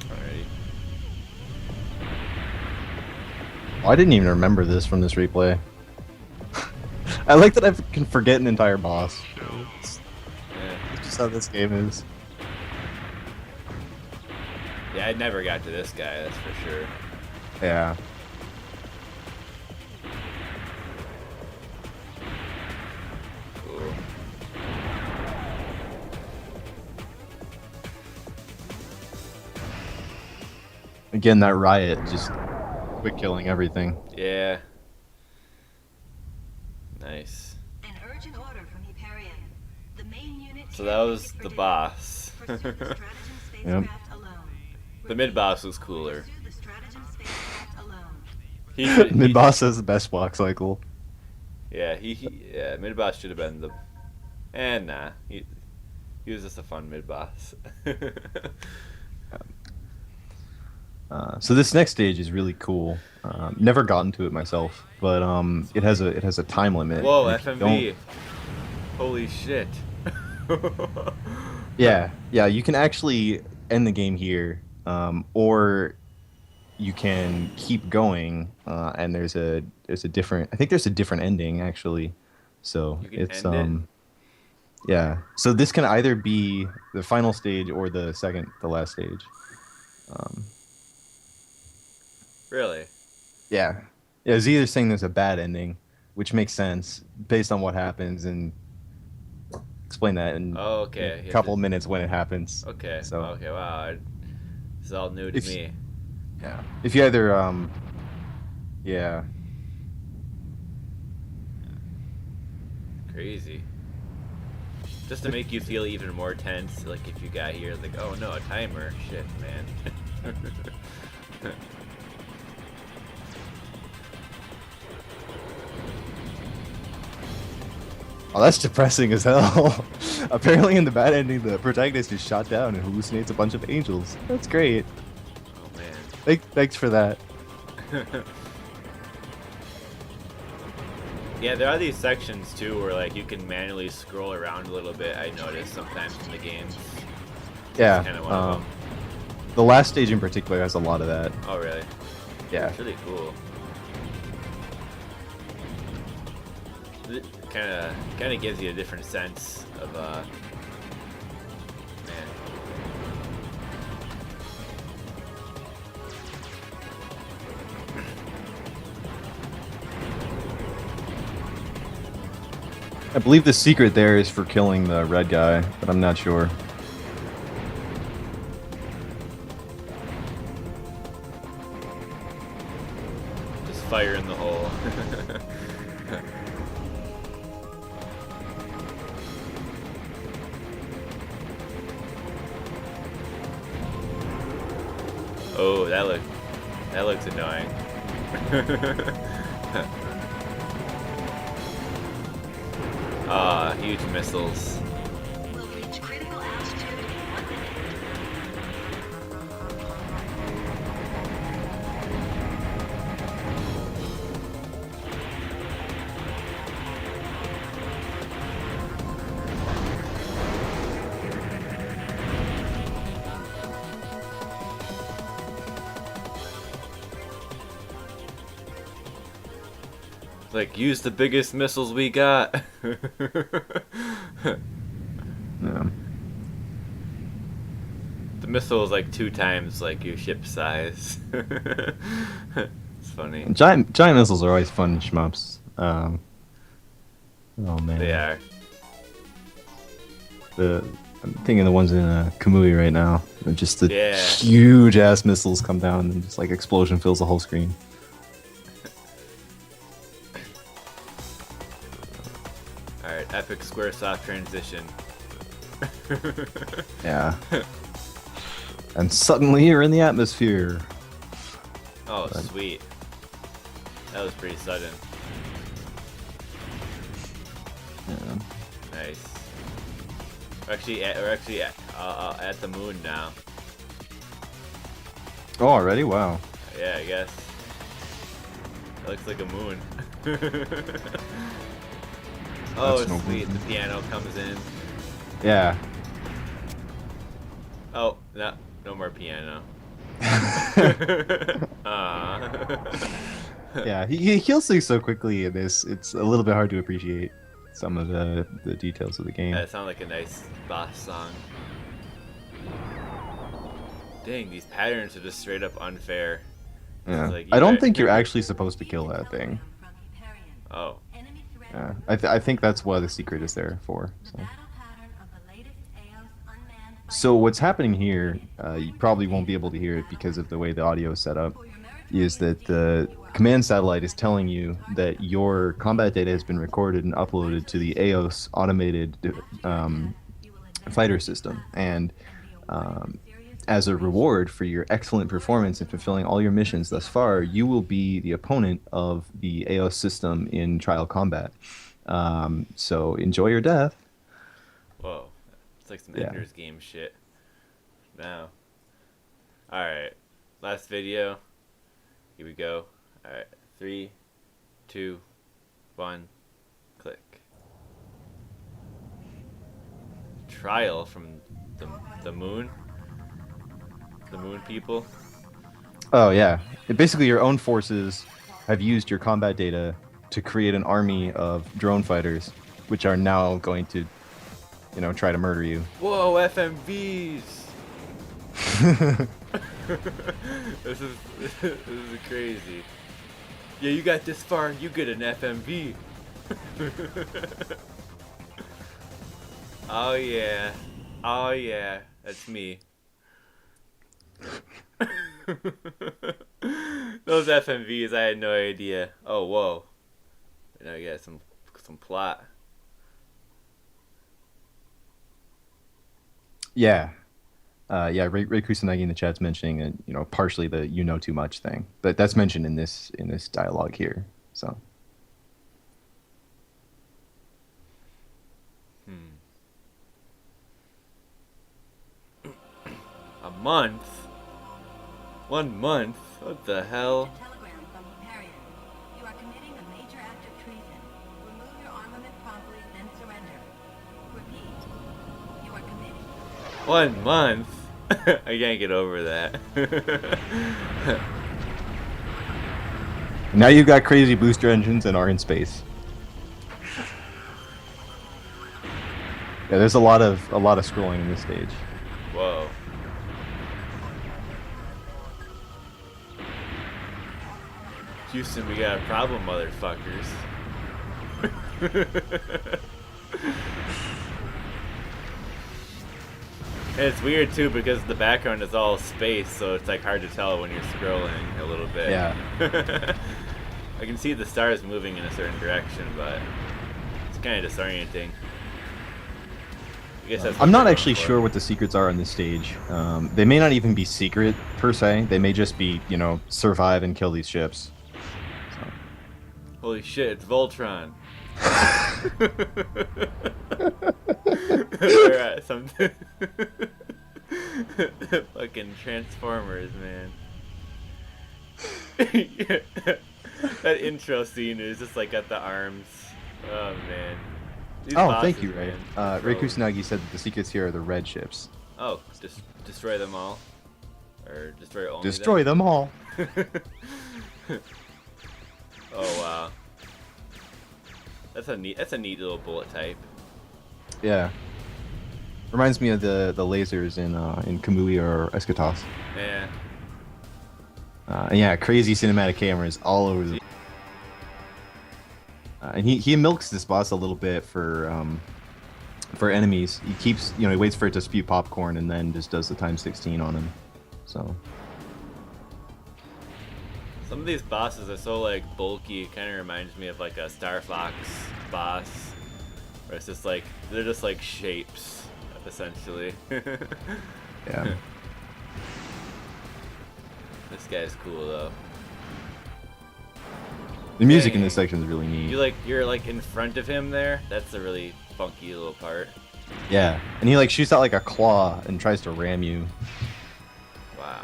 Alrighty. Oh, I didn't even remember this from this replay. I like that I can forget an entire boss. It's Yeah. just how this game is. Yeah, I never got to this guy, that's for sure. Yeah. Cool. Again, that riot just quick killing everything. Yeah. Nice. An urgent order from Hyperion. The main unit So that was the boss. pursue the stratagem Yep. spacecraft alone. The mid boss was cooler. Pursue the stratagem spacecraft alone. Mid boss has the best block cycle. Yeah, yeah, mid boss should have been the. And nah, he was just a fun mid boss. So this next stage is really cool. Never gotten to it myself, but it has a time limit. Whoa, and if you FMV! Holy shit! Yeah, you can actually end the game here, or you can keep going, and there's a different. I think there's a different ending actually. So You can it's end yeah. So this can either be the final stage or the last stage. Really? Yeah, it's either saying there's a bad ending, which makes sense based on what happens, and explain that in Oh, okay. a couple minutes when it happens. Okay. So Okay. Wow. This is all new to If- me. yeah, if you either yeah. Crazy. Just to make you feel even more tense, like if you got here, like, oh no, a timer. Shit, man. Oh, that's depressing as hell. Apparently, in the bad ending, the protagonist is shot down and hallucinates a bunch of angels. That's great. Oh man. Thanks for that. Yeah, there are these sections too where like you can manually scroll around a little bit. I notice sometimes in the games. Yeah. Kind of one of them. The last stage in particular has a lot of that. Oh really? Yeah. It's really cool. It kind of gives you a different sense of man. I believe the secret there is for killing the red guy, but I'm not sure. Just fire in the hole. Oh, that looks annoying. Ah, huge missiles. Will reach critical altitude in 1 minute. Like, use the biggest missiles we got. Yeah. The missile is like 2 times like your ship size. It's funny. Giant missiles are always fun shmups. Oh They man, are. I'm thinking the ones in Kamui right now. Just the Yeah. huge ass missiles come down and just like explosion fills the whole screen. Alright, epic Squaresoft transition. Yeah. And suddenly you're in the atmosphere. Oh, sweet. That was pretty sudden. Yeah. Nice. We're actually at the moon now. Oh, already? Wow. Yeah, I guess. It looks like a moon. Oh, That's no sweet. moon. The piano comes in. Yeah. Oh, no more piano. Yeah, he kills things so quickly in this. It's a little bit hard to appreciate some of the details of the game. That sounds like a nice boss song. Dang, these patterns are just straight up unfair. Yeah. Like, I don't right- think you're actually supposed to kill that thing. Oh, Yeah. I think that's why the secret is there for. So what's happening here, you probably won't be able to hear it because of the way the audio is set up, is that the command satellite is telling you that your combat data has been recorded and uploaded to the EOS automated fighter system. And as a reward for your excellent performance in fulfilling all your missions thus far, you will be the opponent of the EOS system in trial combat. So enjoy your death. whoa. It's like some Yeah. Ender's Game shit. Now. Alright. Last video. Here we go. Alright. 3, 2, 1. Click. Trial from the moon. The moon people. Oh yeah. Basically, your own forces have used your combat data to create an army of drone fighters, which are now going to, try to murder you. Whoa, FMVs! this is crazy. Yeah, you got this far, you get an FMV. Oh yeah. Oh yeah. That's me. Those FMVs, I had no idea. Oh whoa. Now you got some plot. Yeah. Ray Kusanagi in the chat's mentioning, partially the "you know too much" thing, but that's mentioned in this dialogue here. So. A month? 1 month? What the hell? Telegram from Hyperion. You are committing a major act of treason. Remove your armament promptly, then surrender. Repeat. You are committing. 1 month? I can't get over that. Now you've got crazy booster engines and are in space. Yeah, there's a lot of scrolling in this stage. Whoa. Houston, we got a problem, motherfuckers. And it's weird too because the background is all space, so it's like hard to tell when you're scrolling a little bit. Yeah. I can see the stars moving in a certain direction, but it's kind of disorienting. I guess that's I'm what not they're actually going for. sure what the secrets are on this stage. They may not even be secret per se. They may just be, survive and kill these ships. So. Holy shit, it's Voltron. They're at something. Fucking Transformers, man. That intro scene is just like at the arms. Oh man. These Oh, bosses, thank you, Ray. man, Ray trolls. Kusanagi said that the secrets here are the red ships. Oh, destroy them all, or destroy only Destroy them all. them. Oh wow. That's a neat little bullet type. Yeah. Reminds me of the lasers in Kamui or Eschatos. Yeah. And yeah, crazy cinematic cameras all over the. And he milks this boss a little bit for enemies. He keeps, he waits for it to spew popcorn and then just does the times 16 on him. So. Some of these bosses are so like bulky. It kind of reminds me of like a Star Fox boss, where it's just like they're just like shapes, essentially. Yeah. This guy's cool though. The music in Dang. this section is really neat. You're like in front of him there. That's a really funky little part. Yeah, and he like shoots out like a claw and tries to ram you. Wow.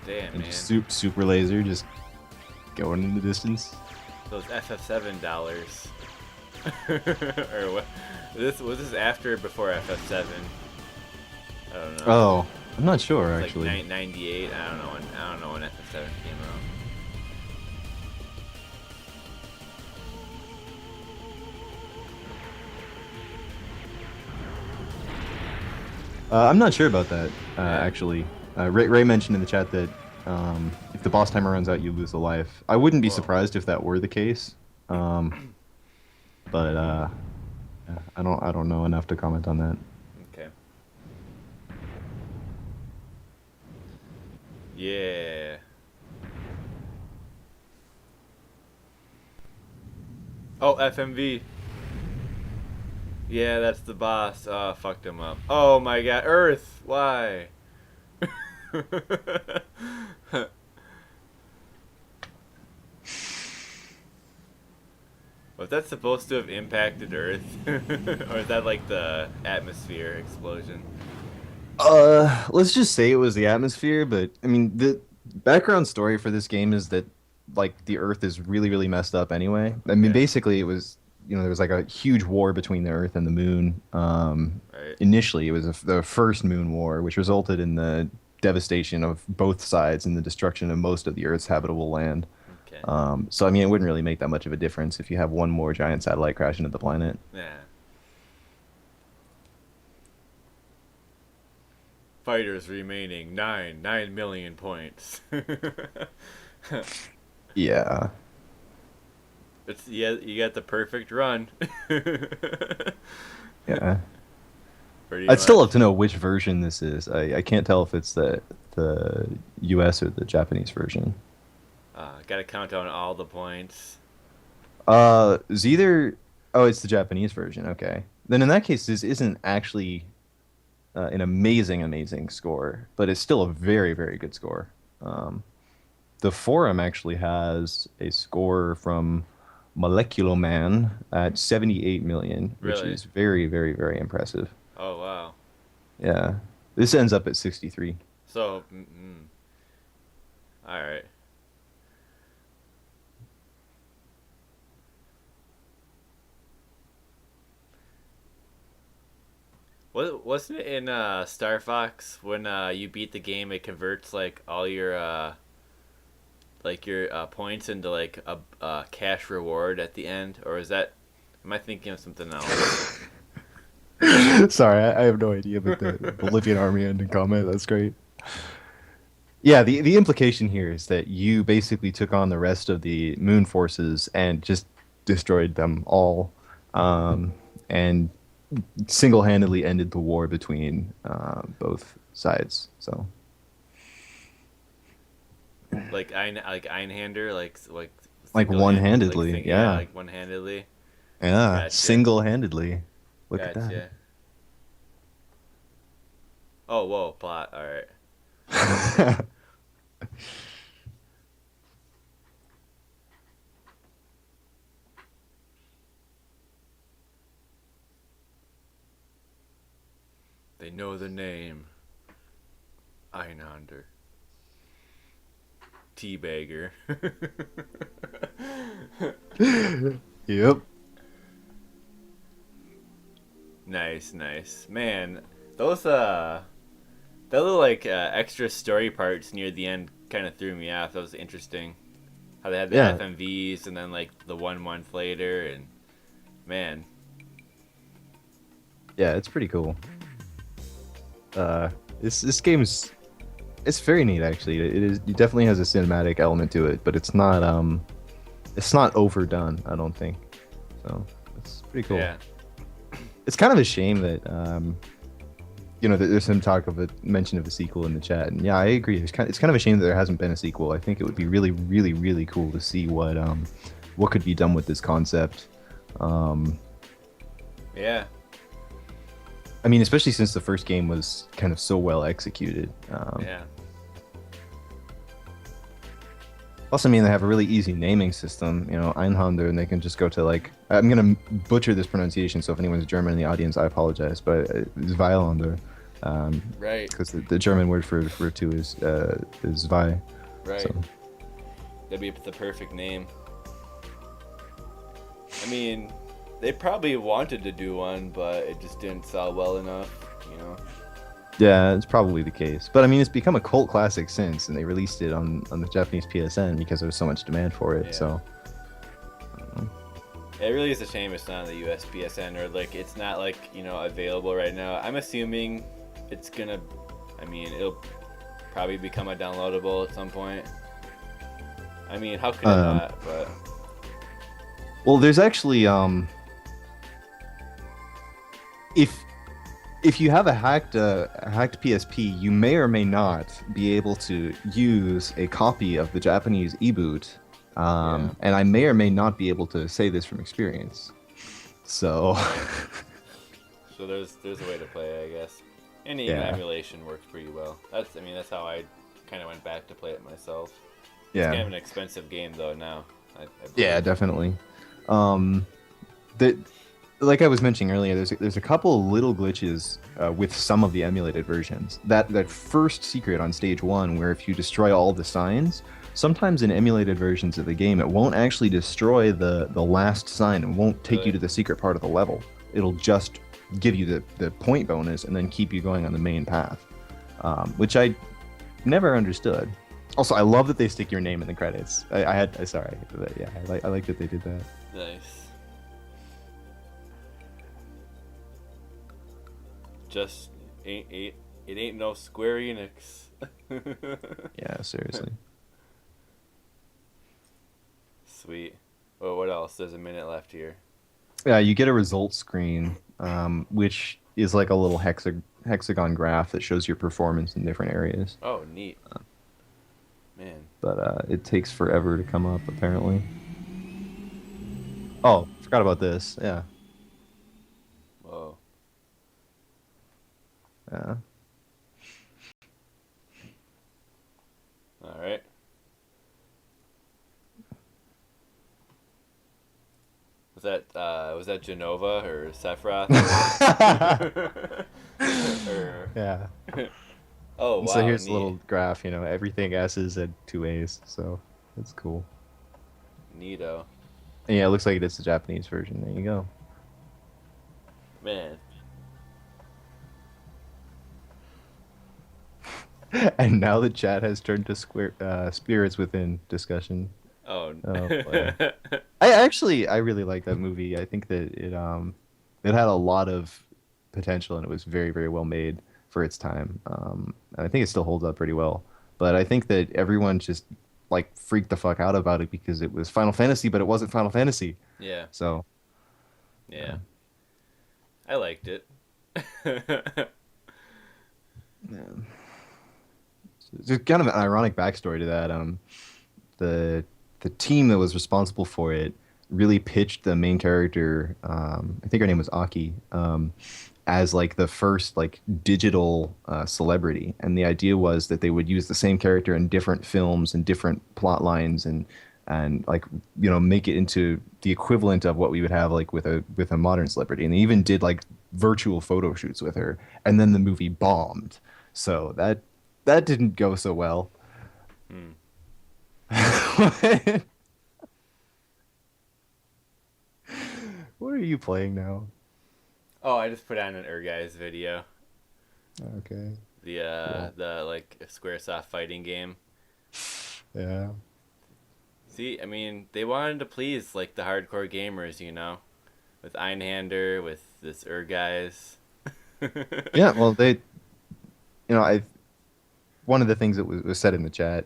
Damn, And man. just super laser, just going in the distance. Those FF7 dollars. Or what? Was this after or before FF7? I don't know. Oh, I'm not sure It's actually. like 98. I don't know when FF7 came out. I'm not sure about that actually. Ray mentioned in the chat that if the boss timer runs out, you lose a life. I wouldn't be Whoa. surprised if that were the case. But yeah, I don't know enough to comment on that. Okay. Yeah. Oh, FMV. Yeah, that's the boss. Oh, I fucked him up. Oh my god, Earth! Why? Was that supposed to have impacted Earth? Or is that like the atmosphere explosion? Let's just say it was the atmosphere, but I mean the background story for this game is that like the Earth is really messed up anyway. I mean Okay. basically it was there was like a huge war between the Earth and the Moon. Right. Initially it was the first Moon War, which resulted in the devastation of both sides and the destruction of most of the Earth's habitable land. Okay. So I mean it wouldn't really make that much of a difference if you have one more giant satellite crash into the planet. Yeah. Fighters remaining 9 million points. Yeah. Yeah, you got the perfect run. Yeah. Pretty I'd still much. love to know which version this is. I can't tell if it's the US or the Japanese version. Gotta count down all the points. It's either oh, it's the Japanese version. Okay. Then in that case, this isn't actually an amazing score, but it's still a very good score. The forum actually has a score from Molecular Man at 78 million, which Really? is very impressive. Oh, wow. Yeah. This ends up at 63. So, alright. Wasn't it in Star Fox when you beat the game, it converts like all your points into like a cash reward at the end, or is that? Am I thinking of something else? Sorry, I have no idea about the Bolivian army ending comment. That's great. Yeah, the implication here is that you basically took on the rest of the moon forces and just destroyed them all, and single-handedly ended the war between both sides. So, Like Einhänder, like like one-handedly, yeah, like one-handedly. yeah, Gotcha. single-handedly. Look at Gotcha. Oh, whoa, plot. All right. that. They know the name. Einhänder. Teabagger. Yep. Nice. Man, those that little like extra story parts near the end kind of threw me off. That was interesting. how they had the Yeah, FMVs and then like the 1 month later, and man, yeah, it's pretty cool. Uh, this game's it's very neat actually. It definitely has a cinematic element to it, but it's not overdone. I don't think so. It's pretty cool. yeah, It's kind of a shame that there's some talk of a mention of a sequel in the chat, and yeah, I agree. It's kind of a shame that there hasn't been a sequel. I think it would be really, really, really cool to see what could be done with this concept. Um, yeah, I mean, especially since the first game was kind of so well executed. yeah. Plus, I mean, they have a really easy naming system, Einhänder, and they can just go to like I'm gonna butcher this pronunciation, so if anyone's German in the audience, I apologize, but it's Weilander, Right, because the German word for two is Zwei. right. So That'd be the perfect name. I mean, they probably wanted to do one, but it just didn't sell well enough, you know? yeah, it's probably the case. But I mean, it's become a cult classic since, and they released it on the Japanese PSN because there was so much demand for it. Yeah. So It really is a shame it's not on the US PSN, or like it's not like, available right now. I'm assuming it's gonna, I mean, it'll probably become a downloadable at some point. I mean, how could it not? But well, there's actually if if you have a hacked PSP, you may or may not be able to use a copy of the Japanese e-boot, Yeah. and I may or may not be able to say this from experience. So, so there's a way to play it, I guess. Any yeah, emulation works pretty well. That's how I kind of went back to play it myself. It's yeah, kind of an expensive game though now. I yeah, believe. definitely. Um, the like I was mentioning earlier, there's a couple little glitches with some of the emulated versions. That first secret on stage one, where if you destroy all the signs, sometimes in emulated versions of the game, it won't actually destroy the last sign. It won't take you Really? to the secret part of the level. It'll just give you the point bonus and then keep you going on the main path, which I never understood. Also, I love that they stick your name in the credits. Sorry, but yeah, I like that they did that. Nice. Just it ain't no Square Enix. Yeah, seriously. Sweet. Well, what else? There's a minute left here. Yeah, you get a results screen, which is like a little hexagon graph that shows your performance in different areas. Oh, neat. Man. But it takes forever to come up, apparently. Oh, forgot about this. Yeah, Whoa. yeah. All right. Was that Genova or Sephiroth? Or Yeah. oh And so wow, here's a neat, little graph. Everything S's and two A's, so that's cool. neato, And yeah, it looks like it is the Japanese version. There you go. man. And now the chat has turned to spirits within discussion. Oh, Oh boy. I really like that movie. I think that it had a lot of potential and it was very, very well made for its time. And I think it still holds up pretty well. But I think that everyone just like freaked the fuck out about it because it was Final Fantasy, but it wasn't Final Fantasy. yeah, So yeah. I liked it. yeah. There's kind of an ironic backstory to that. The the team that was responsible for it really pitched the main character. I think her name was Aki. As like the first like digital celebrity, and the idea was that they would use the same character in different films and different plot lines, and like make it into the equivalent of what we would have like with a modern celebrity. And they even did like virtual photo shoots with her, and then the movie bombed. So that didn't go so well. Hmm. What are you playing now? Oh, I just put on an Urguy's video. Okay. The Cool. the like Squaresoft fighting game. Yeah. See, I mean, they wanted to please like the hardcore gamers, with Einhänder, with this guys. Yeah, well, I one of the things that was said in the chat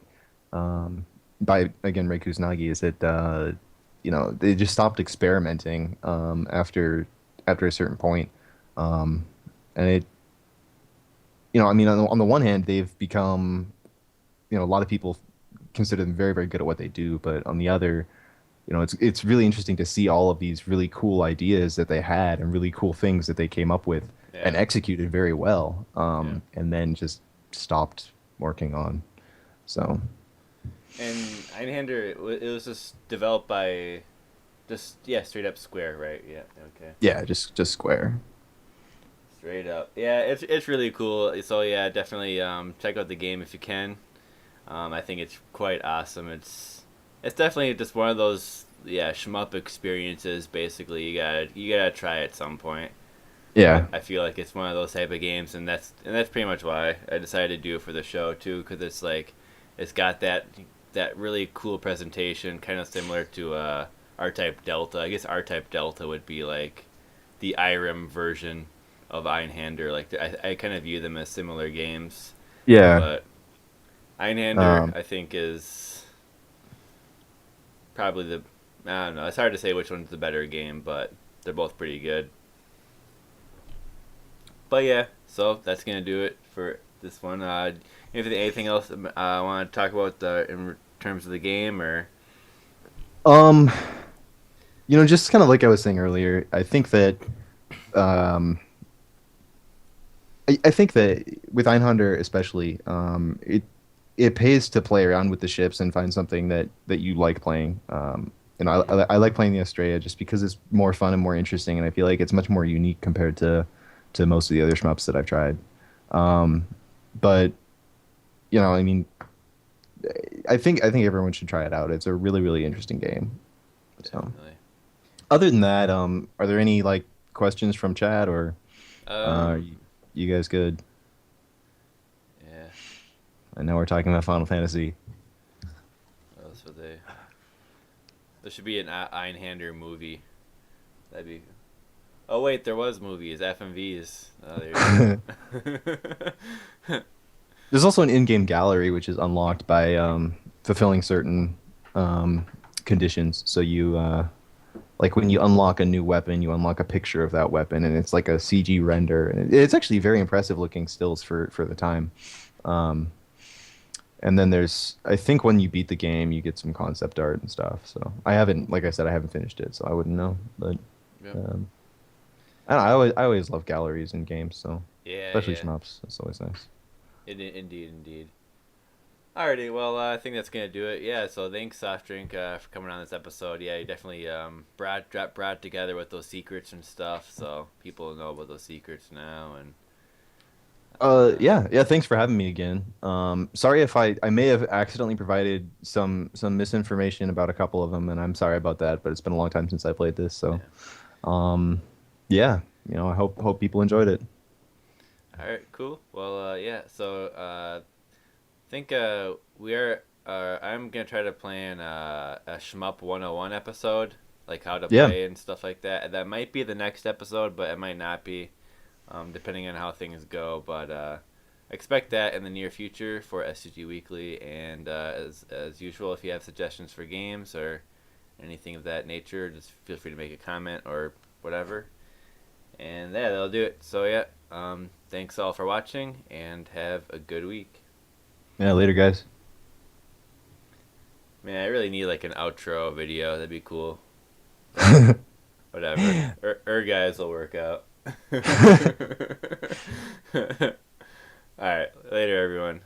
by again Ray Kuznagi is that they just stopped experimenting after a certain point, and it I mean on the one hand they've become a lot of people consider them very very good at what they do, but on the other it's really interesting to see all of these really cool ideas that they had and really cool things that they came up with and Yeah, executed very well, yeah. and then just stopped working on. So And Einhänder, it was just developed by just yeah, straight up Square, right? Yeah, okay. yeah, just Square. Straight up. Yeah, it's really cool. So yeah, definitely check out the game if you can. I think it's quite awesome. It's definitely just one of those yeah shmup experiences. Basically, you gotta try at some point. Yeah, I feel like it's one of those type of games, and that's pretty much why I decided to do it for the show too, because it's like it's got that really cool presentation, kind of similar to R-Type Delta. I guess R-Type Delta would be like the IREM version of Einhander. Like I kind of view them as similar games, yeah. but Einhander Um, I think is probably the I don't know. It's hard to say which one's the better game, but they're both pretty good. But yeah, so that's gonna do it for this one. Anything else I want to talk about in terms of the game, or um, just kind of like I was saying earlier, um, I think that with Einhänder especially, it pays to play around with the ships and find something that you like playing. I like playing the Estrella just because it's more fun and more interesting, and I feel like it's much more unique compared to most of the other shmups that I've tried. Um, but I mean, I think everyone should try it out. It's a really really interesting game. So, definitely. other than that, are there any like questions from chat or are Um, you guys good? yeah. I know we're talking about Final Fantasy. What else would they? There should be an Einhander movie. That'd be. Oh wait, there was movies, FMVs. Oh, there you go. There's also an in-game gallery which is unlocked by fulfilling certain um, conditions. So like when you unlock a new weapon, you unlock a picture of that weapon, and it's like a CG render. And it's actually very impressive looking stills for the time. Um, and then I think when you beat the game, you get some concept art and stuff. So I haven't, like I said, I haven't finished it, so I wouldn't know. But Yep. um, I always love galleries in games, so Yeah, especially yeah. shmups. That's always nice. Indeed, indeed. Alrighty, well, I think that's gonna do it. Yeah, so thanks, Soft Drink, for coming on this episode. Yeah, you definitely brought together with those secrets and stuff, so people know about those secrets now. And Yeah. Thanks for having me again. Sorry if I may have accidentally provided some misinformation about a couple of them, and I'm sorry about that. But it's been a long time since I played this, so yeah. um, yeah. I hope people enjoyed it. All right, cool. Well, yeah. So I think we are. I'm gonna try to plan a shmup 101 episode, like how to Yeah. play and stuff like that. And that might be the next episode, but it might not be, depending on how things go. But expect that in the near future for STG Weekly. And as usual, if you have suggestions for games or anything of that nature, just feel free to make a comment or whatever. And yeah, that'll do it. So yeah, thanks all for watching, and have a good week. Yeah. Later, guys. Man, I really need like an outro video. That'd be cool. But whatever. Guys will work out. All right, later, everyone.